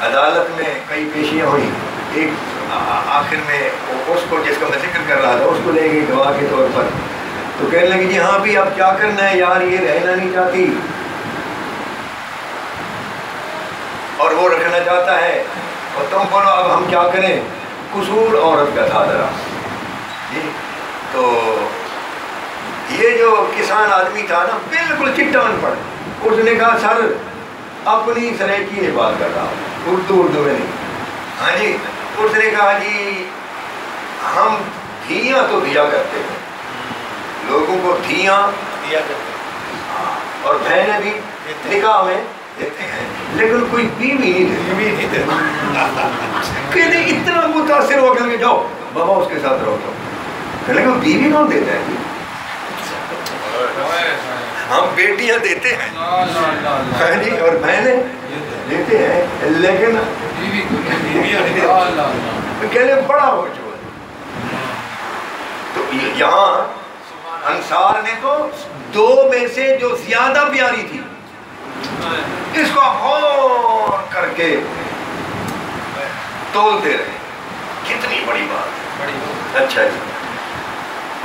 عدالت میں، کئی پیشیاں ہوئیں، ایک آخر میں اس کو جس کا میں ذکر کر رہا تھا اس کو لے گئی گواہ کے طور پر، تو کہنے لگی جی ہاں بھی اب کیا کرنا ہے یار، یہ رہنا نہیں چاہتی اور وہ رکھنا چاہتا ہے، اور تم بولو اب ہم کیا کریں؟ قصور عورت کا تھا ذرا جی، تو یہ جو کسان آدمی تھا نا بالکل چٹا ان پڑھ، اس نے کہا سر اپنی سریکی نے بات کر رہا ہوں، اردو میں نہیں. ہاں جی. اس نے کہا جی ہم دھیاں تو دیا کرتے ہیں، لوگوں کو دھیاں دیا کرتے ہیں اور بہنیں بھی نکاح میں دیتے ہیں، لیکن کوئی بیوی نہیں دیتے. کہ اتنا متاثر ہو گیا کہ جاؤ بابا اس کے ساتھ رہو. تو لیکن بیوی کون دیتا ہے؟ ہم بیٹیاں دیتے ہیں اور بہنیں دیتے ہیں، لیکن کہنے بڑا ہو چکا. تو یہاں انصار نے تو دو میں سے جو زیادہ پیاری تھی اس کو غور کر کے تولتے رہے. کتنی بڑی بات. اچھا جی.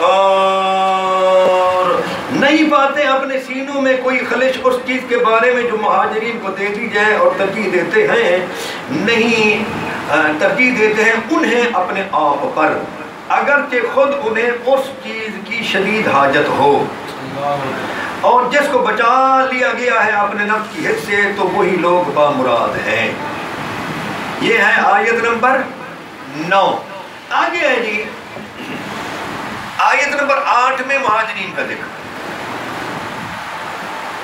اور نہیں پاتے اپنے سینوں میں کوئی خلش اس چیز کے بارے میں جو مہاجرین کو دے دی جائے، اور ترجیح دیتے ہیں نہیں ترجیح دیتے ہیں انہیں اپنے آپ پر، اگرچہ خود انہیں اس چیز کی شدید حاجت ہو. اور جس کو بچا لیا گیا ہے اپنے نفس کی حد سے تو وہی لوگ بامراد ہیں. یہ ہے آیت نمبر 9. آگے ہے جی آیت نمبر 8 میں مہاجرین کا ذکر.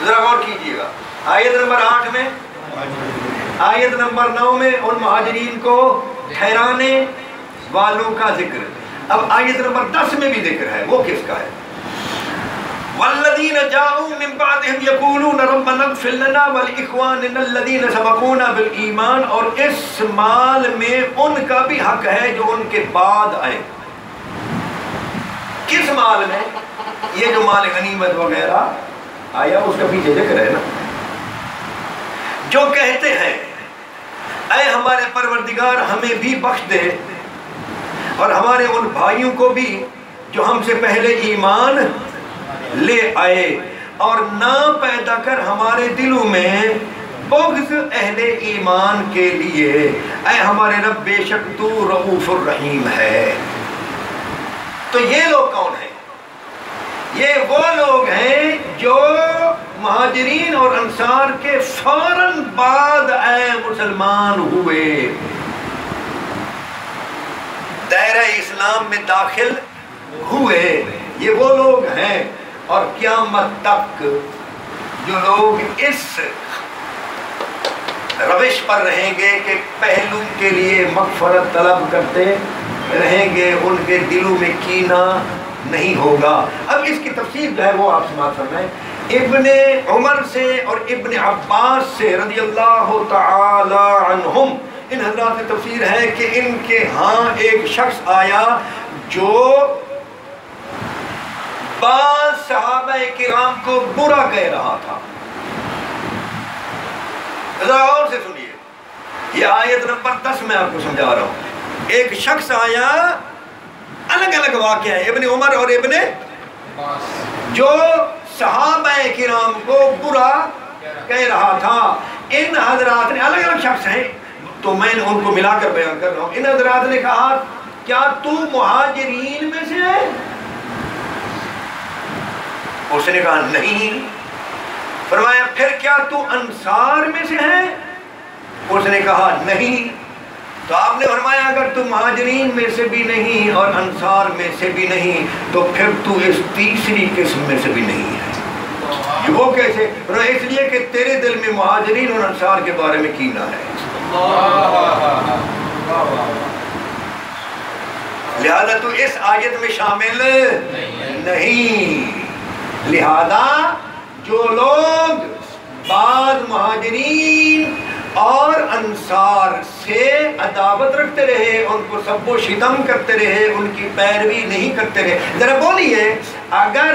ذرا غور کیجئے گا. آیت نمبر 8 میں، آیت نمبر 9 میں ان مہاجرین کو ٹھہرانے والوں کا ذکر. اب آیت نمبر 10 میں بھی ذکر ہے. وہ کس کا ہے؟ والذین جاءوا من بعدهم یقولون ربنا اغفر لنا ولاخواننا الذین سبقونا بالایمان. اور اس مال میں ان کا بھی حق ہے جو ان کے بعد آئے. کس مال میں؟ یہ جو مال غنیمت وغیرہ آیا اس کا پیچھے ذکر ہے نا. جو کہتے ہیں اے ہمارے پروردگار ہمیں بھی بخش دے اور ہمارے ان بھائیوں کو بھی جو ہم سے پہلے ایمان لے آئے، اور نہ پیدا کر ہمارے دلوں میں بغض اہل ایمان کے لیے، اے ہمارے رب بے شک تو رؤوف الرحیم ہے. تو یہ لوگ کون ہیں؟ یہ وہ لوگ ہیں جو مہاجرین اور انصار کے فوراً بعد اے مسلمان ہوئے، دائرہ اسلام میں داخل ہوئے. یہ وہ لوگ ہیں. اور قیامت تک جو لوگ اس روش پر رہیں گے کہ پہلو کے لیے مغفرت طلب کرتے رہیں گے، ان کے دلوں میں کینہ نہیں ہوگا. اب اس کی تفسیر جو ہے وہ آپ سماعت فرمائیں. ابن عمر سے اور ابن عباس سے رضی اللہ تعالی عنہم، ان حضرات کی تفسیر ہے کہ ان کے ہاں ایک شخص آیا جو بعض صحابہ کرام کو برا کہہ رہا تھا. ذرا اور سے سنیے، یہ آیت نمبر 10 میں آپ کو سمجھا رہا ہوں. ایک شخص آیا، الگ الگ واقعہ ہے ابن عمر اور ابن جو صحابہ کرام کو برا کہہ رہا تھا. ان حضرات نے، الگ الگ شخص ہیں تو میں نے ان کو ملا کر بیان کر رہا ہوں. ان حضرات نے کہا کیا تو مہاجرین میں سے ہے؟ اس نے کہا نہیں. فرمایا پھر کیا تو انصار میں سے ہے؟ اس نے کہا نہیں. تو آپ نے فرمایا اگر تو مہاجرین میں سے بھی نہیں اور انصار میں سے بھی نہیں تو پھر تو اس تیسری قسم میں سے بھی نہیں ہے. وہ کیسے؟ اس لیے کہ تیرے دل میں مہاجرین اور انصار کے بارے میں کینہ ہے، لہذا تو اس آیت میں شامل نہیں. لہذا جو لوگ بعض مہاجرین اور انصار سے عداوت رکھتے رہے، ان کو سب و شتم کرتے رہے، ان کی پیروی نہیں کرتے رہے. ذرا بولیے، اگر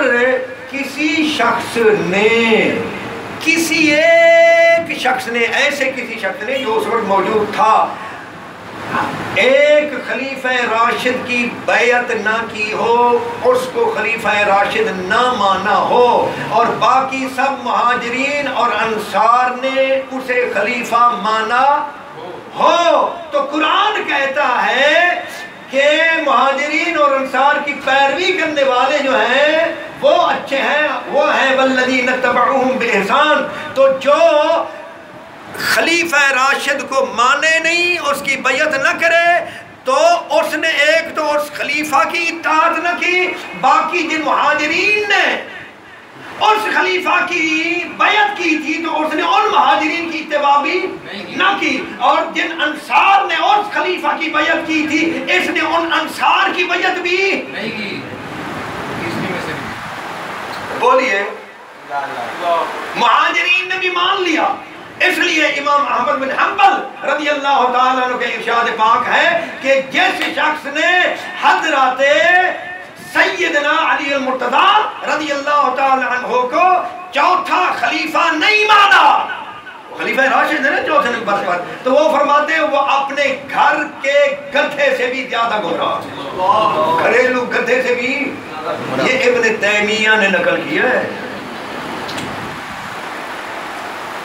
کسی شخص نے ایسے کسی شخص نے جو اس وقت موجود تھا ایک خلیفہ راشد کی بیعت نہ کی ہو، اس کو خلیفہ راشد نہ مانا ہو، اور باقی سب مہاجرین اور انصار نے اسے خلیفہ مانا ہو، تو قرآن کہتا ہے کہ مہاجرین اور انصار کی پیروی کرنے والے جو ہیں وہ اچھے ہیں، وہ ہیں والذین تبعوہم بالاحسان. تو جو خلیفہ راشد کو مانے نہیں، اس کی بیعت نہ کرے، تو اس نے ایک تو اس خلیفہ کی اطاعت نہ کی، باقی جن مہاجرین نے اس خلیفہ کی بیعت کی تھی تو اس نے ان مہاجرین کی اتباع بھی نہ کی، اور جن انصار نے اس خلیفہ کی بیعت کی تھی اس نے ان انصار کی بیعت بھی نہیں کی. بولیے مہاجرین نے بھی مان لیا. اس لیے امام احمد بن حنبل رضی اللہ تعالیٰ عنہ کے ارشاد پاک ہے کہ جس شخص نے حضرت سیدنا علی المرتضی رضی اللہ تعالیٰ عنہ کو چوتھا خلیفہ نہیں مانا، خلیفہ راشد ہے نا چوتھے نمبر پر، تو وہ فرماتے ہیں وہ اپنے گھر کے گدھے سے بھی زیادہ گمراہ، گھریلو گدھے سے بھی. یہ ابن تیمیہ نے نقل کیا ہے.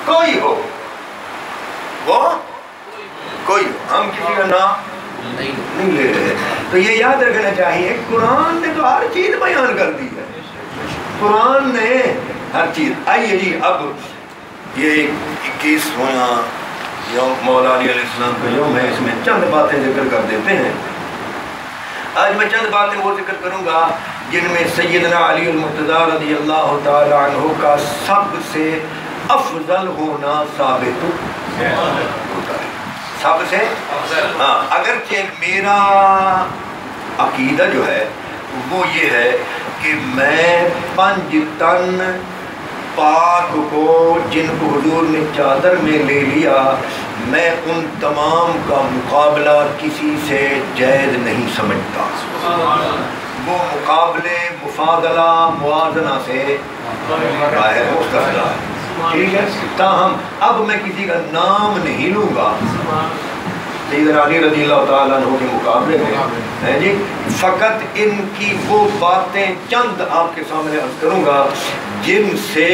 کوئی ہو وہ کوئی ہو، ہم کسی کا نام نہیں لے رہے. تو یہ یاد رکھنا چاہیے قرآن نے تو ہر چیز بیان کر دی ہے، قرآن نے ہر چیز. آئیے جی اب یہ 21واں یوم مولا علی علیہ السلام کا یوم ہے، اس میں چند باتیں ذکر کر دیتے ہیں. آج میں چند باتیں وہ ذکر کروں گا جن میں سیدنا علی المرتضی رضی اللہ تعالی عنہ کا سب سے افضل ہونا ثابت ہوتا ہے. سب سے ہاں، اگرچہ میرا عقیدہ جو ہے وہ یہ ہے کہ میں 5 تن پاک کو جن کو حضور نے چادر میں لے لیا، میں ان تمام کا مقابلہ کسی سے جائز نہیں سمجھتا. وہ مقابلے مفاضلہ موازنہ سے باہر مستثنیٰ ہے. ٹھیک ہے، تاہم اب میں کسی کا نام نہیں لوں گا سیدنا علی رضی اللہ تعالیٰ عنہ کے مقابلے میں ہے جی. فقط ان کی وہ باتیں چند آپ کے سامنے عرض کروں گا جن سے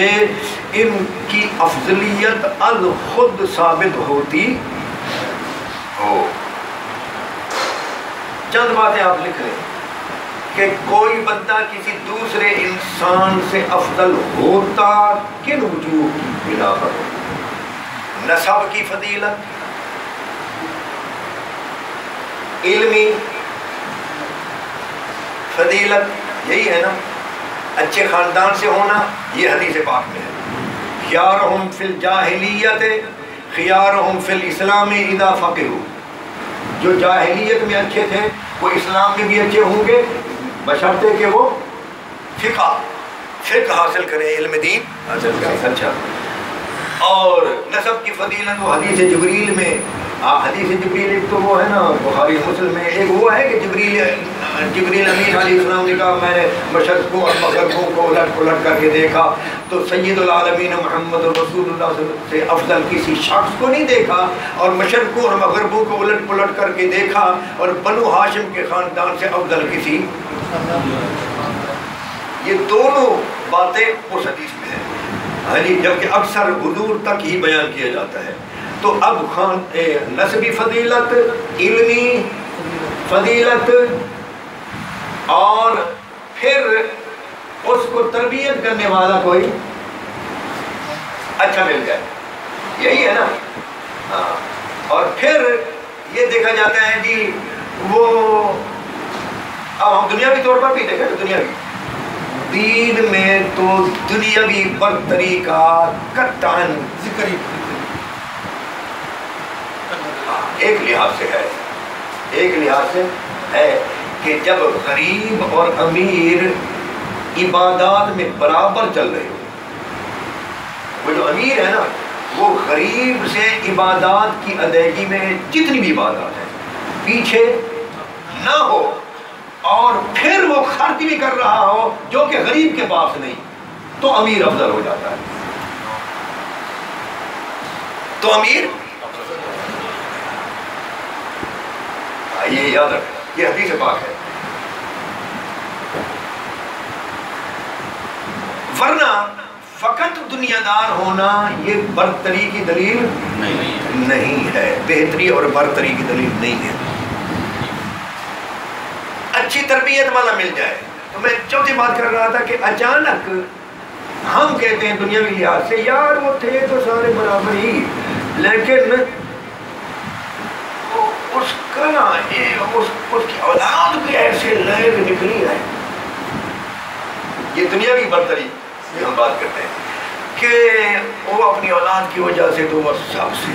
ان کی افضلیت از خود ثابت ہوتی ہو. چند باتیں آپ لکھ لیں کہ کوئی بندہ کسی دوسرے انسان سے افضل ہوتا کن وجوہ کی بنا پر؟ نسب کی فضیلت، علمی فضیلت، یہی ہے نا، اچھے خاندان سے ہونا، یہ حدیث پاک میں ہے. خیارہم فی الجاہلیت خیارہم فی الاسلام اذا فقہوا. جو جاہلیت میں اچھے تھے وہ اسلام میں بھی اچھے ہوں گے بشرطے کہ وہ فقہ حاصل کریں، علم دین حاصل کریں. اچھا، اور نسب کی فضیلت وہ حدیث جبریل میں، حدیث جبریل ایک تو وہ ہے نا بخاری مسلم میں، ایک وہ ہے کہ جبریل امین علیہ السلام نے کہا میں نے مشرقوں اور مغربوں کو الٹ پلٹ کر کے دیکھا تو سید العالمین محمد رسول اللہ صلی اللہ علیہ وسلم سے افضل کسی شخص کو نہیں دیکھا، اور مشرقوں اور مغربوں کو الٹ پلٹ کر کے دیکھا اور بنو ہاشم کے خاندان سے افضل کسی. یہ دونوں باتیں اس حدیث میں ہیں ہاں جی، جبکہ اکثر حضور تک ہی بیان کیا جاتا ہے. تو اب نسبی فضیلت، علمی فضیلت، اور پھر اس کو تربیت کرنے والا کوئی اچھا مل جائے، یہی ہے نا. ہاں، اور پھر یہ دیکھا جاتا ہے جی وہ اب ہم دنیاوی طور پر بھی دیکھیں تو دنیاوی دین میں تو دنیاوی برتری کا قطعاً ذکر ہی ایک لحاظ سے ہے، ایک لحاظ سے ہے کہ جب غریب اور امیر عبادات میں برابر چل رہے ہو، وہ جو امیر ہے نا وہ غریب سے عبادات کی ادائیگی میں جتنی بھی عبادات ہیں پیچھے نہ ہو، اور پھر وہ خرچ بھی کر رہا ہو جو کہ غریب کے پاس نہیں، تو امیر افضل ہو جاتا ہے. تو امیر یہ یاد رکھ، یہ حدیث پاک ہے. ورنہ فقط دنیا دار ہونا یہ برتری کی دلیل نہیں ہے، بہتری اور برتری کی دلیل نہیں ہے. اچھی تربیت والا مل جائے، تو میں چوتھی بات کر رہا تھا کہ اچانک ہم کہتے ہیں دنیاوی لحاظ سے یار وہ تھے تو سارے برابر ہی، لیکن اس کا نا اس کی اولاد بھی ایسے لہر نکلی ہے. یہ دنیاوی برتری کی ہم بات کرتے ہیں کہ وہ اپنی اولاد کی وجہ سے تو وہ سب سے،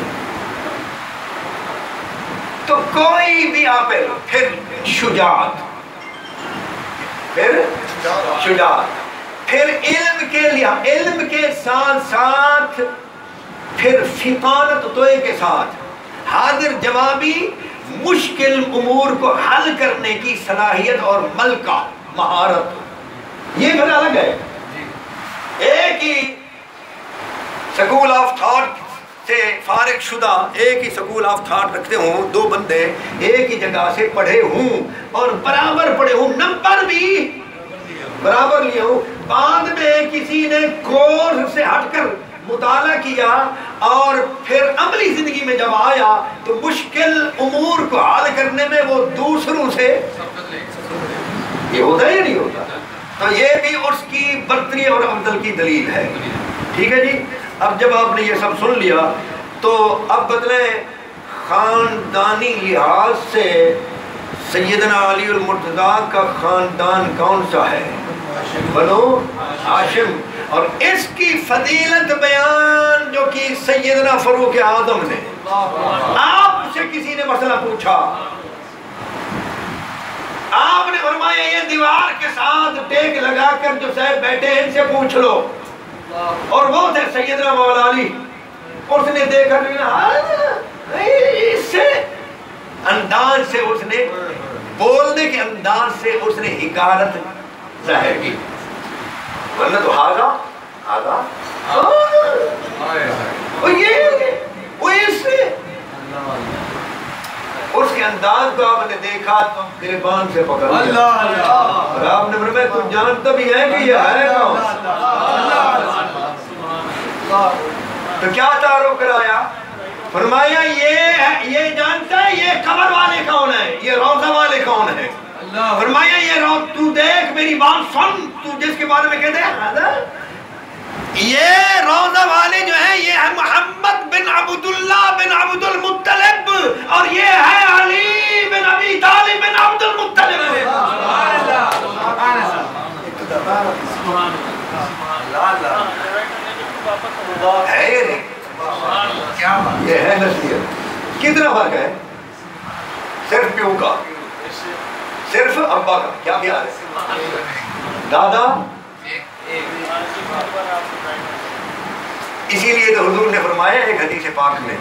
تو کوئی بھی آپل، پھر شجاعت، پھر علم کے ساتھ ساتھ پھر فطانت توئے کے ساتھ حاضر جوابی مشکل امور کو حل کرنے کی صلاحیت اور ملکہ مہارت، یہ پھر الگ ہے. ایک ہی سکول آف تھاٹ سے فارغ شدہ، ایک ہی سکول آف تھاٹ رکھتے ہوں دو بندے، ایک ہی جگہ سے پڑھے ہوں اور برابر پڑھے ہوں، نمبر بھی برابر لیے ہوں، بعد میں کسی نے کورس سے ہٹ کر مطالعہ کیا اور پھر عملی زندگی میں جب آیا تو مشکل امور کو حل کرنے میں وہ دوسروں سے، یہ ہوتا ہے یا نہیں ہوتا؟ تو یہ بھی اس کی برتری اور افضل کی دلیل ہے. ٹھیک ہے جی. اب جب آپ نے یہ سب سن لیا تو اب بدلیں خاندانی لحاظ سے سیدنا علی المرتضیٰ کا خاندان کون سا ہے؟ بنو ہاشم. اور اس کی فضیلت بیان جو کہ سیدنا فاروق اعظم نے، آپ سے کسی نے مسئلہ پوچھا، آپ نے فرمایا یہ دیوار کے ساتھ ٹیک لگا کر جو صاحب بیٹھے ہیں ان سے پوچھ لو. اور وہ تھے سیدنا مولا علی. اس نے دیکھا اس سے انداز سے، اس نے بولنے کے انداز سے اس نے حکارت ظاہر کی، ورنہ تو ہاگا اس کے انداز کو آپ نے دیکھا تو گریبان سے پکڑ لیا اور آپ نے فرمایا تم جانتا بھی ہے کہ یہ ہے کون؟ تو کیا تعارف کرایا؟ فرمایا یہ جانتا ہے یہ قبر والے کون ہیں، یہ روضہ والے کون ہیں. فرمایا یہ تو دیکھ میری بات سن، تو جس کے بارے میں کہتے ہیں یہ روضہ والے جو ہیں یہ ہے محمد بن عبداللہ بن عبد المطلب اور یہ ہے علی بن ابی طالب بن عبد المطلب. ہے یہ نہیں؟ یہ ہے نصیحت. کتنا فرق ہے؟ صرف پیو کا، صرف ابا کا. کیا خیال ہے؟ دادا. اسی لیے تو حضور نے فرمایا ایک حدیث پاک میں،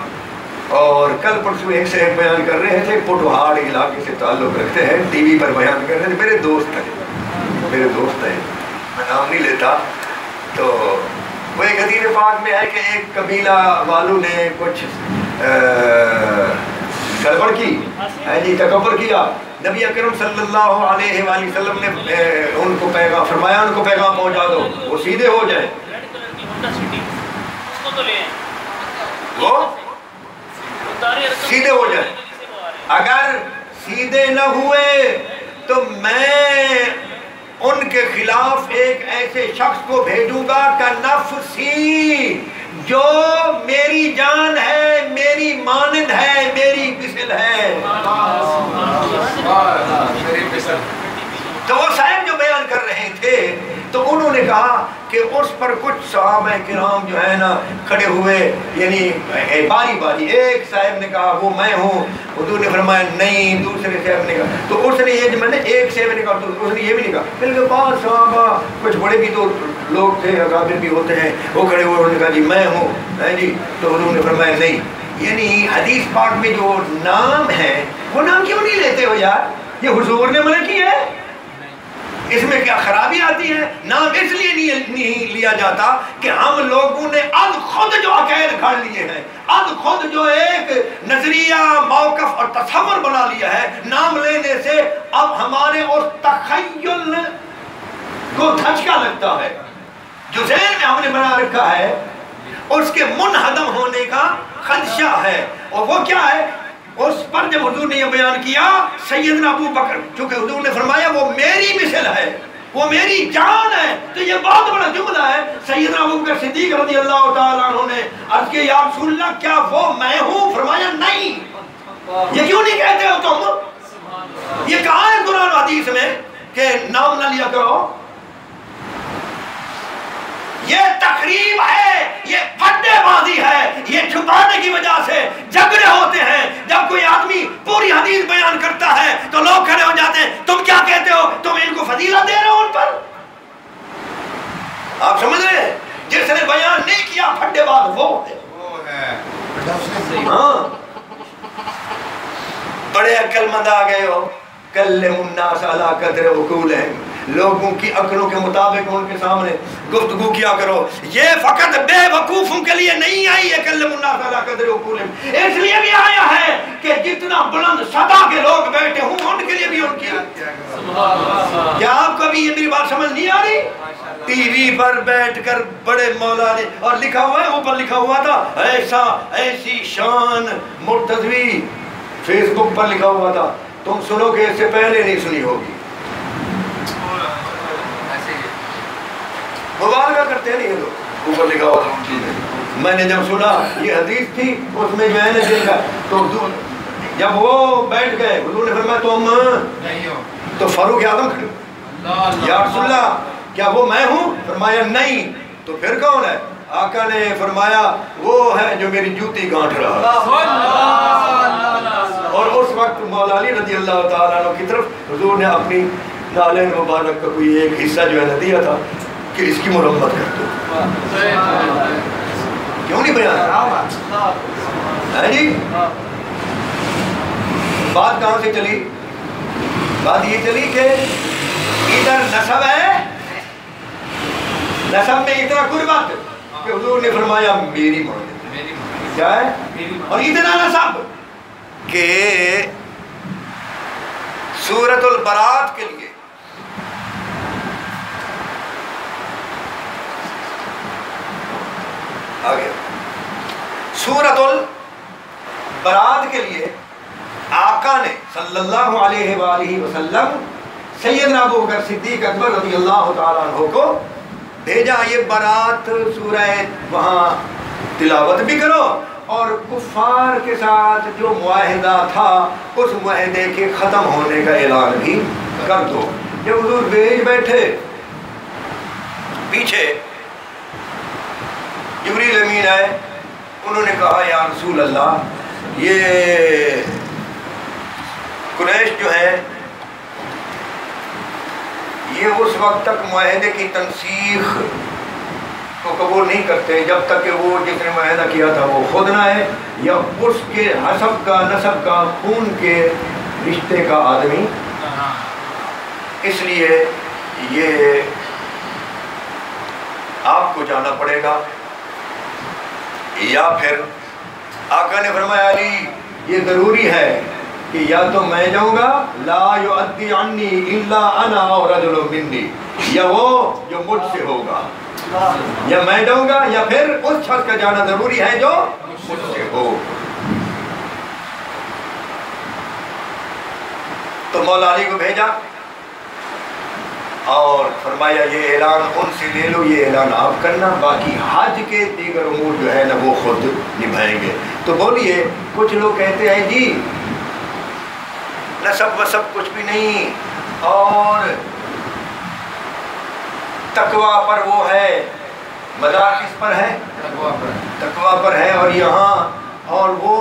اور کل پرسوں ایک سے بیان کر رہے تھے، پٹوہاڑ علاقے سے تعلق رکھتے ہیں، ٹی وی پر بیان کر رہے تھے، میرے دوست ہیں، میں نام نہیں لیتا. تو وہ ایک حدیث پاک میں ہے کہ ایک قبیلہ والوں نے کچھ گڑبڑ کی، تکبر کیا. نبی اکرم صلی اللہ علیہ وآلہ وسلم نے ان کو پیغام فرمایا، ان کو پیغام پہنچا دو وہ سیدھے ہو جائیں. وہ سیدھے ہو جائیں. اگر سیدھے نہ ہوئے تو میں ان کے خلاف ایک ایسے شخص کو بھیجوں گا کہ نفسی، جو میری جان ہے، میری مانند ہے، میری مثل ہے. تو وہ صاحب جو بیان کر رہے تھے تو انہوں نے کہا کہ اس پر کچھ صحابہ کرام جو ہے نا کھڑے ہوئے، یعنی باری باری. ایک صاحب نے کہا وہ میں ہوں، حضور نے فرمایا نہیں. دوسرے صاحب نے کہا، تو اس نے یہ جو میں نے ایک صاحب نے کہا تو اس نے یہ بھی نہیں کہا، بلکہ بعض صحابہ کچھ بڑے بھی تو لوگ تھے، اکابر بھی ہوتے ہیں، وہ کھڑے ہوئے، انہوں نے کہا جی میں ہوں جی. تو حضور نے فرمایا نہیں. یعنی حدیث پاک میں جو نام ہے وہ نام کیوں نہیں لیتے ہو یار؟ یہ حضور نے منع کیا ہے، اس میں کیا خرابی آتی ہے؟ نام اس لیے نہیں لیا جاتا کہ ہم لوگوں نے اب خود جو عقائد گھڑ لیے ہیں، اب خود جو ایک نظریہ، موقف اور تصور بنا لیا ہے، نام لینے سے اب ہمارے اس تخیل کو دھچکا لگتا ہے جو ذہن میں ہم نے بنا رکھا ہے، اس کے منہدم ہونے کا خدشہ ہے. اور وہ کیا ہے؟ اس پر جب حضور نے یہ بیان کیا، سیدنا ابو بکر، چونکہ حضور نے فرمایا وہ میری مثل ہے، وہ میری جان ہے. تو یہ بہت بڑا جملہ ہے. سیدنا ابوبکر صدیق رضی اللہ تعالیٰ عنہ نے عرض کیا یا رسول اللہ کیا وہ میں ہوں؟ فرمایا نہیں. یہ کیوں نہیں کہتے ہو تم؟ یہ کہا ہے قرآن و حدیث میں کہ نام نہ لیا کرو. یہ تقریب ہے, یہ پھٹے بازی ہے, یہ چھپانے کی وجہ سے جھگڑے ہوتے ہیں. جب کوئی آدمی پوری حدیث بیان کرتا ہے تو لوگ کھڑے ہو جاتے ہیں, تم کیا کہتے ہو؟ تم ان کو فضیلت دے رہے ہو ان پر. آپ سمجھ رہے ہیں؟ جس نے بیان نہیں کیا پھٹے باز وہ ہے. ہاں بڑے عقل مند آ گئے ہو. کلم الناس علی قدر عقولہم, لوگوں کی عقلوں کے مطابق ان کے سامنے گفتگو کیا کرو. یہ فقط بے وقوفوں کے لیے نہیں آئی ہے کلم الناس علی قدر عقولہم, اس لیے بھی آیا ہے کہ جتنا بلند سطح کے لوگ بیٹھے ہوں ان کے لیے بھی ان کی. کیا آپ کو بھی یہ میری بات سمجھ نہیں آ رہی؟ ٹی وی پر بیٹھ کر بڑے مولا نے, اور لکھا ہوا ہے اوپر لکھا ہوا تھا ایسا ایسی شان مرتضوی, فیس بک پر لکھا ہوا تھا. تم سنو کہ اس سے پہلے نہیں سنی ہوگی. مبالغہ کرتے نہیں یہ لوگ, اوپر لکھا ہوا تھا چیزیں. میں نے جب سنا یہ حدیث تھی اس میں میں نے دیکھا تو جب وہ بیٹھ گئے حضور نے فرمایا تم تو فاروق اعظم کھڑے, یا رسول اللہ کیا وہ میں ہوں؟ فرمایا نہیں. تو پھر کون ہے؟ آقا نے فرمایا وہ ہے جو میری جوتی گانٹھ رہا. اور اس وقت مولا علی رضی اللہ تعالیٰ عنہ کی طرف حضور نے اپنی نالین مبارک کا کوئی ایک حصہ جو ہے نہ دیا تھا کہ اس کی مرمت کر دو. کیوں نہیں بیان ہے جی؟ بات کہاں سے چلی؟ بات یہ چلی کہ ادھر نسب ہے, نسب میں اتنا قربت کہ حضور نے فرمایا میری ماں کیا ہے, اور اتنا نسب کہ سورۃ البرات کے لیے آگے سورۃ البرات کے لیے آقا نے صلی اللہ علیہ وآلہ وسلم سیدنا ابوبکر صدیق اکبر رضی اللہ تعالیٰ عنہ کو بھیجا. یہ برات سورہ وہاں تلاوت بھی کرو اور کفار کے ساتھ جو معاہدہ تھا اس معاہدے کے ختم ہونے کا اعلان بھی کر دو. جب حضور بھیج بیٹھے پیچھے جبریل امین آئے, انہوں نے کہا یا رسول اللہ یہ قریش جو ہے یہ اس وقت تک معاہدے کی تنسیخ کو قبول نہیں کرتے جب تک کہ وہ جس نے معاہدہ کیا تھا وہ خود نہ ہے یا اس کے حسب کا نسب کا خون کے رشتے کا آدمی. اس لیے یہ آپ کو جانا پڑے گا. یا پھر آقا نے فرمایا علی یہ ضروری ہے کہ یا تو میں جاؤں گا لا یؤدی عنی الا انا و رجل منی, یا وہ جو مجھ سے ہوگا, یا میں جاؤں گا یا پھر اس شخص کا جانا ضروری ہے جو مجھ سے ہو. تو مولا علی کو بھیجا اور فرمایا یہ اعلان ان سے لے لو, یہ اعلان آپ کرنا, باقی حج کے دیگر امور جو ہے نا وہ خود نبھائیں گے. تو بولیے کچھ لوگ کہتے ہیں جی نسب وسب کچھ بھی نہیں اور تقویٰ پر وہ ہے, مدار کس پر ہے؟ تقویٰ پر ہے. اور یہاں اور وہ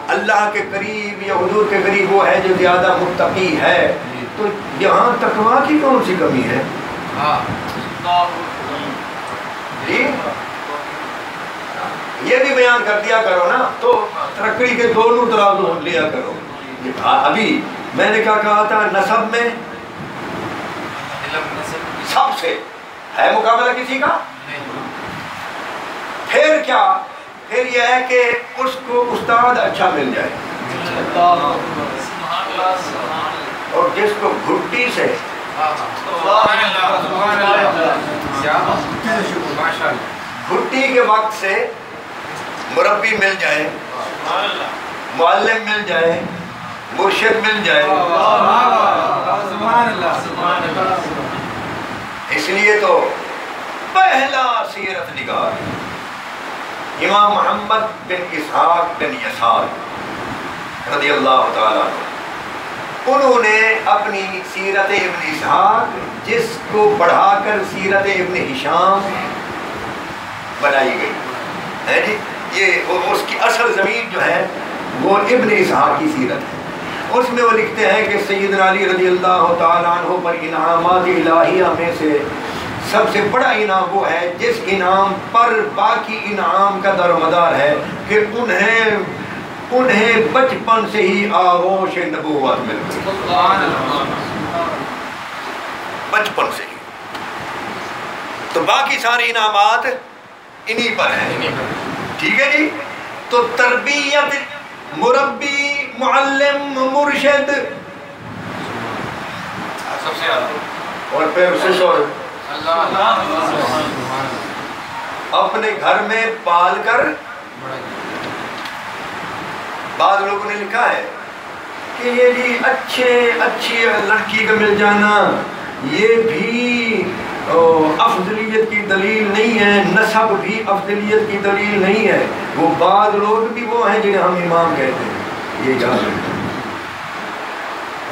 اللہ کے قریب یا حضور کے قریب وہ ہے جو زیادہ متقی ہے. تو یہاں تقویٰ کی کون سی کمی ہے؟ جی یہ بھی بیان کر دیا کرو نا, تو ترقی کے دونوں ترازو لیا کرو. ابھی میں نے کیا کہا تھا, نسب میں سب سے ہے مقابلہ کسی کا. پھر کیا, پھر یہ ہے کہ اس کو استاد اچھا مل جائے, اور جس کو گھٹی سے گھٹی کے وقت سے مربی مل جائے, معلم مل جائے, مرشد مل جائے, اس لیے تو پہلا سیرت نگار امام محمد بن اسحاق بن یسار رضی اللہ تعالیٰ عنہ، انہوں نے اپنی سیرت ابن اسحاق جس کو پڑھا کر سیرت ابن ہشام بنائی گئی ہے جی، یہ اس کی اصل زمین جو ہے وہ ابن اسحاق کی سیرت ہے۔ اس میں وہ لکھتے ہیں کہ سیدنا علی رضی اللہ تعالیٰ عنہ پر انعامات الہیہ میں سے سب سے بڑا انعام وہ ہے جس انعام پر باقی انعام کا درومدار ہے کہ انہیں بچپن سے ہی آغوش نبوت مل گئی، بچپن سے ہی۔ تو باقی سارے انعامات انہی پر ہیں، ٹھیک ہے جی۔ تو تربیت، مربی، معلم، مرشد اور پھر سسر اپنے گھر میں پال کر، بعض لوگوں نے لکھا ہے کہ یہ جی اچھی لڑکی کا مل جانا یہ بھی افضلیت کی دلیل نہیں ہے، نسب بھی افضلیت کی دلیل نہیں ہے۔ وہ بعض لوگ بھی وہ ہیں جنہیں ہم امام کہتے ہیں، یہ یاد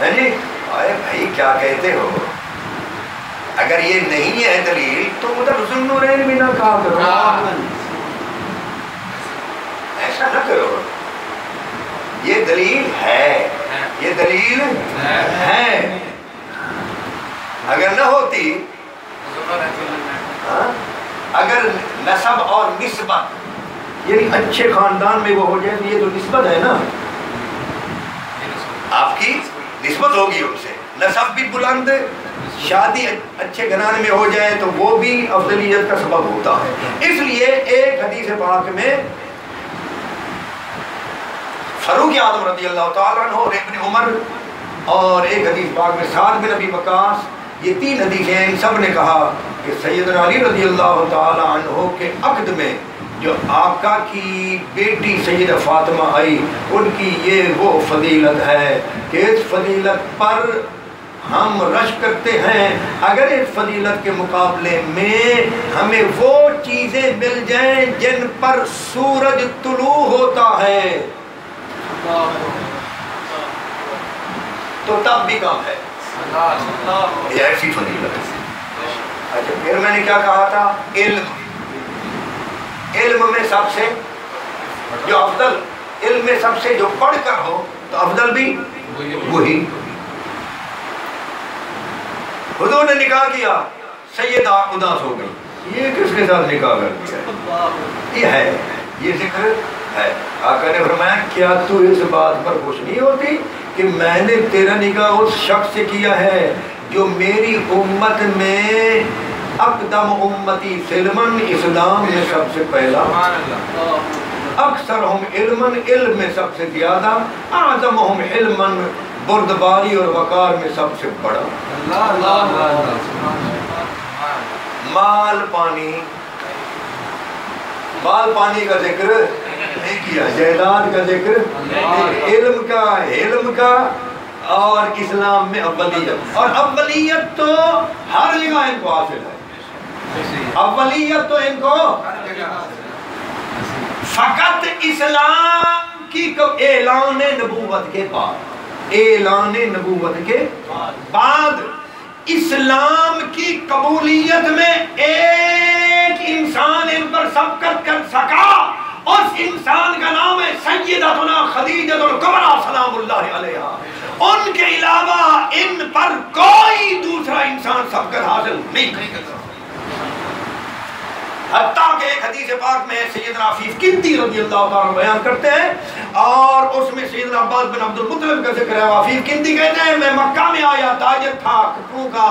ہے جی۔ آئے بھائی کیا کہتے ہو؟ اگر یہ نہیں ہے دلیل تو ادھر ذوالنورین بھی نہ کہا کرو، ایسا نہ کرو۔ یہ دلیل ہے، یہ دلیل ہے۔ اگر نہ ہوتی، اگر نسب اور نسبت یعنی اچھے خاندان میں وہ ہو جائے تو یہ تو نسبت ہے نا، آپ کی نسبت ہوگی ان سے، نسب بھی بلند، شادی اچھے گھرانے میں ہو جائے تو وہ بھی افضلیت کا سبب ہوتا ہے۔ اس لیے ایک حدیث پاک میں فاروق اعظم رضی اللہ تعالیٰ عنہ اور ابن عمر، اور ایک حدیث پاک میں سعد بن ابی وقاص، یہ تین حدیثیں ہیں، ان سب نے کہا کہ سیدنا علی رضی اللہ تعالیٰ عنہ کے عقد میں جو آقا کی بیٹی سیدہ فاطمہ آئی، ان کی یہ وہ فضیلت ہے کہ اس فضیلت پر ہم رش کرتے ہیں۔ اگر اس فضیلت کے مقابلے میں ہمیں وہ چیزیں مل جائیں جن پر سورج طلوع ہوتا ہے تو تب بھی کم ہے، یہ ایسی فضیلت ہے۔ اچھا پھر میں نے کیا کہا تھا؟ علم میں سب سے جو افضل، علم میں سب سے جو پڑھ کر ہو تو افضل بھی وہی۔ حضور نے نکاح کیا، سیدہ اداس ہو گئی، یہ کس کے ساتھ نکاح کر دیا؟ یہ ہے، یہ ذکر ہے۔ آقا نے فرمایا کیا تو اس بات پر خوش نہیں ہوتی کہ میں نے تیرا نکاح اس شخص سے کیا ہے جو میری امت میں اقدم امتی سلمن، اسلام میں سب سے پہلا، اکثرہم علمن، علم میں سب سے زیادہ، اعظمہم علمن، بردباری اور وقار میں سب سے بڑا۔ مال پانی کا ذکر نہیں کیا، جائیداد کا ذکر، علم کا اور اسلام میں اولیت، اور اولیت تو ہر جگہ ان کو حاصل ہے، اولیت تو ان کو فقط اسلام کی اعلان نبوت کے بعد، اعلان نبوت کے بعد اسلام کی قبولیت میں ایک انسان ان پر سبقت کر سکا، اس انسان کا نام ہے سیدتنا خدیجہ الکبریٰ سلام اللہ علیہا۔ ان کے علاوہ ان پر کوئی دوسرا انسان سبقت حاصل نہیں کر سکتا۔ حتیٰ کہ ایک حدیث پاک میں سیدنا عفیف کندی رضی اللہ تعالیٰ بیان کرتے ہیں، اور اس میں سیدنا عباس بن عبد المطلب کا ذکر ہے۔ عفیف کندی کہتے ہیں میں مکہ میں آیا، تاجر تھا کپڑوں کا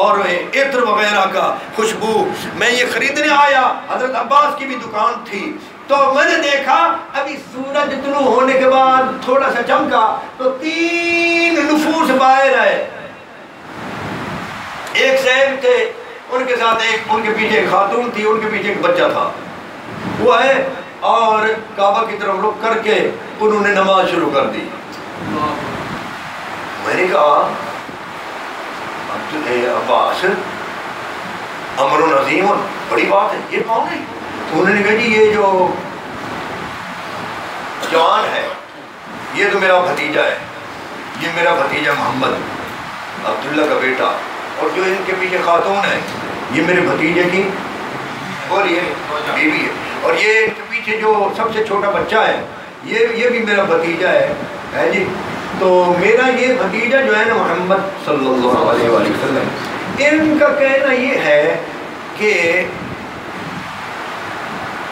اور عطر وغیرہ کا، خوشبو، میں یہ خریدنے آیا، حضرت عباس کی بھی دکان تھی، تو میں نے دیکھا ابھی سورج طلوع ہونے کے بعد تھوڑا سا چمکا تو 3 نفوس باہر آئے، ایک صاحب تھے، ان کے ساتھ ان کے پیچھے ایک خاتون تھی، ان کے پیچھے ایک بچہ تھا، وہ ہے، اور کعبہ کی طرف رخ کر کے انہوں نے نماز شروع کر دی۔ میں نے کہا عباس امر عظیم، بڑی بات ہے، یہ کون ہے؟ تو انہوں نے کہا جی یہ جو جوان ہے یہ تو میرا بھتیجا ہے، یہ میرا بھتیجا محمد عبداللہ کا بیٹا، اور جو ان کے پیچھے خاتون ہے یہ میرے بھتیجے کی بولیے بیوی ہے، اور یہ ان کے پیچھے جو سب سے چھوٹا بچہ ہے یہ بھی میرا بھتیجا ہے جی۔ تو میرا یہ بھتیجا جو ہے نا محمد صلی اللہ علیہ وآلہ وسلم، ان کا کہنا یہ ہے کہ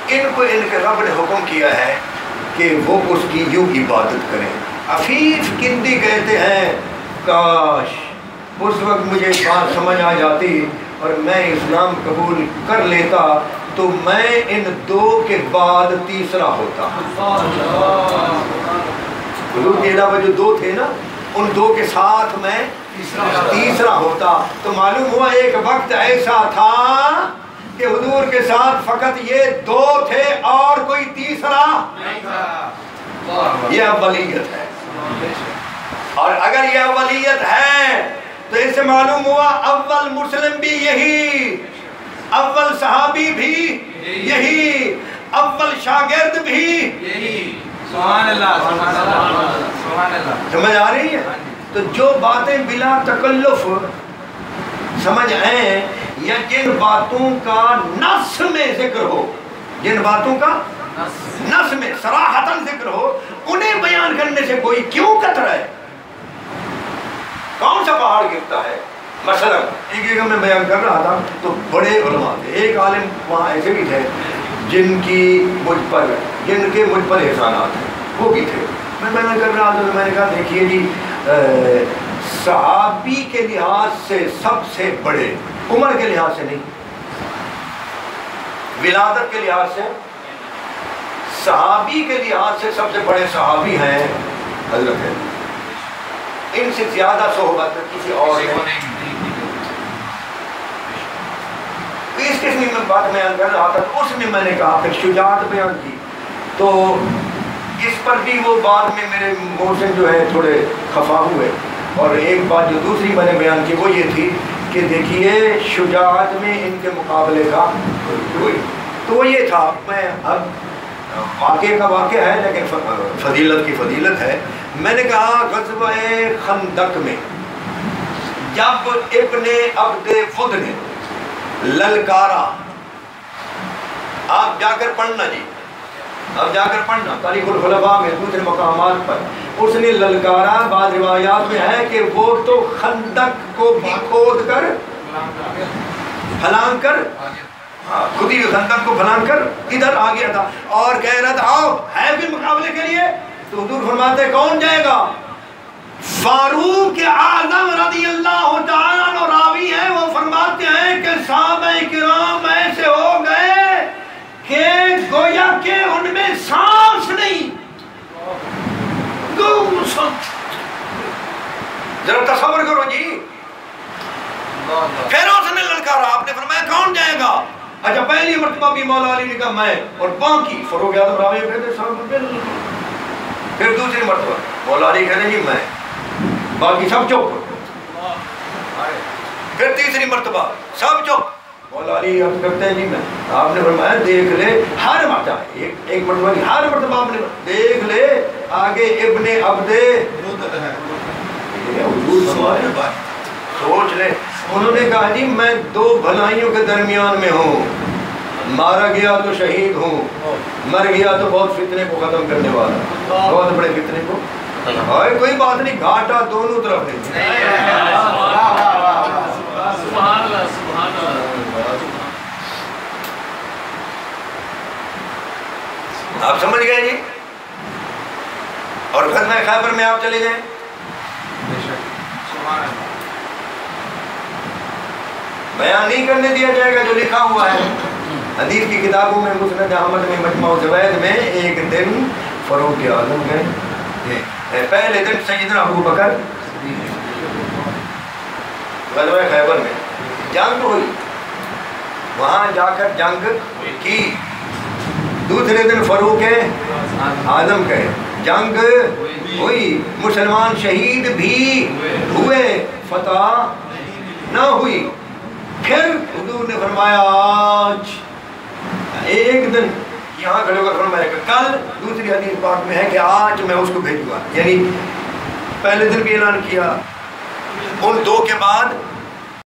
ان کو ان کے رب نے حکم کیا ہے کہ وہ اس کی یوں عبادت کریں۔ عفیف کندی کہتے ہیں کاش اس وقت مجھے بات سمجھ آ جاتی اور میں اسلام قبول کر لیتا تو میں ان دو کے بعد تیسرا ہوتا۔ حضور کے علاوہ جو دو تھے نا ان دو کے ساتھ میں تیسرا ہوتا۔ تو معلوم ہوا ایک وقت ایسا تھا کہ حضور کے ساتھ فقط یہ دو تھے اور کوئی تیسرا نہیں تھا۔ یہ اولیت ہے، اور اگر یہ اولیت ہے تو اس سے معلوم ہوا اول مسلم بھی یہی، اول صحابی بھی یہی، اول شاگرد بھی یہی۔ سبحان اللہ، سبحان اللہ، سبحان اللہ۔ سمجھ آ رہی ہے؟ تو جو باتیں بلا تکلف سمجھ آئیں یا جن باتوں کا نص میں ذکر ہو، جن باتوں کا نص میں صراحتاً ذکر ہو، انہیں بیان کرنے سے کوئی کیوں کترا ہے؟ کون سا پہاڑ گرتا ہے؟ مثلا ایک جگہ میں بیان کر رہا تھا تو بڑے علماء تھے، ایک عالم وہاں ایسے بھی تھے جن کے مجھ پر احسانات ہیں، وہ بھی تھے۔ میں بیان کر رہا تھا تو میں نے کہا دیکھیے جی صحابی کے لحاظ سے سب سے بڑے، عمر کے لحاظ سے نہیں، ولادت کے لحاظ سے، صحابی کے لحاظ سے سب سے بڑے صحابی ہیں حضرت ہے، ان سے زیادہ صحبت کسی اور نہیں۔ اس قسم میں بات بیان کر رہا تھا تو اس میں نے کہا پھر شجاعت بیان کی، تو اس پر بھی وہ بعد میں میرے منہ سے جو ہے تھوڑے خفا ہوئے۔ اور ایک بات جو دوسری میں نے بیان کی وہ یہ تھی کہ دیکھیے شجاعت میں ان کے مقابلے کا کوئی، تو وہ یہ تھا، میں اب واقعے کا واقعہ ہے لیکن فضیلت کی فضیلت ہے۔ میں نے کہا غزوہ خندق میں جب ابن عبد فد نے للکارا، آپ جا کر پڑھنا جی، اب جا کر پڑھنا تاریخ الخلفاء میں دوسرے مقامات پر، اس نے للکارا، بعض روایات میں ہے کہ وہ تو خندق کو بھی کھود کر پھلانگ کر، خود ہی خندق کو پھلانگ کر ادھر آ گیا تھا اور کہہ رہا تھا آؤ ہے بھی مقابلے کے لیے۔ تو حضور فرماتے کون جائے گا؟ فاروق اعظم رضی اللہ تعالیٰ عنہ راوی ہیں، وہ فرماتے ہیں کہ صحابہ کرام ایسے ہو گئے کہ گویا کہ ان میں سانس نہیں، ذرا تصور کرو جی۔ پھر اس نے للکارا، آپ نے فرمایا کون جائے گا؟ اچھا پہلی مرتبہ بھی مولا علی نے کہا میں، اور باقی فاروق اعظم راوی کہتے صاحب۔ پھر دوسری مرتبہ مولا علی کہتے جی میں، باقی سب چپ۔ پھر تیسری مرتبہ سب چپ، مولا علی عرض کرتے ہیں جی میں۔ آپ نے فرمایا دیکھ لے ہر مرتبہ، ایک مرتبہ نہیں، ہر مرتبہ آپ نے دیکھ لے آگے ابن عبد سوچ لے۔ انہوں نے کہا جی میں دو بھلائیوں کے درمیان میں ہوں، مارا گیا تو شہید ہوں، مر گیا تو بہت فتنے کو ختم کرنے والا، بہت بڑے فتنے کو۔ کوئی بات نہیں، گھاٹا دونوں طرف ہے۔ آپ سمجھ گئے جی؟ اور غزوہ خیبر میں آپ چلے گئے، بیان نہیں کرنے دیا جائے گا جو لکھا ہوا ہے حدیث کی کتابوں میں، مسند احمد میں، مجموع الزوائد میں۔ ایک دن فاروق اعظم گئے، پہلے دن سیدنا ابو بکر، غزوہ خیبر میں جنگ ہوئی، وہاں جا کر جنگ کی۔ دوسرے دن فاروق اعظم گئے، جنگ ہوئی، مسلمان شہید بھی ہوئے، فتح نہ ہوئی۔ پھر حضور نے فرمایا آج ایک دن یہاں کھڑے ہو کر فرمایا کہ کل، دوسری حدیث پاک میں ہے کہ آج میں اس کو بھیجوں گا، یعنی پہلے دن بھی اعلان کیا، ان دو کے بعد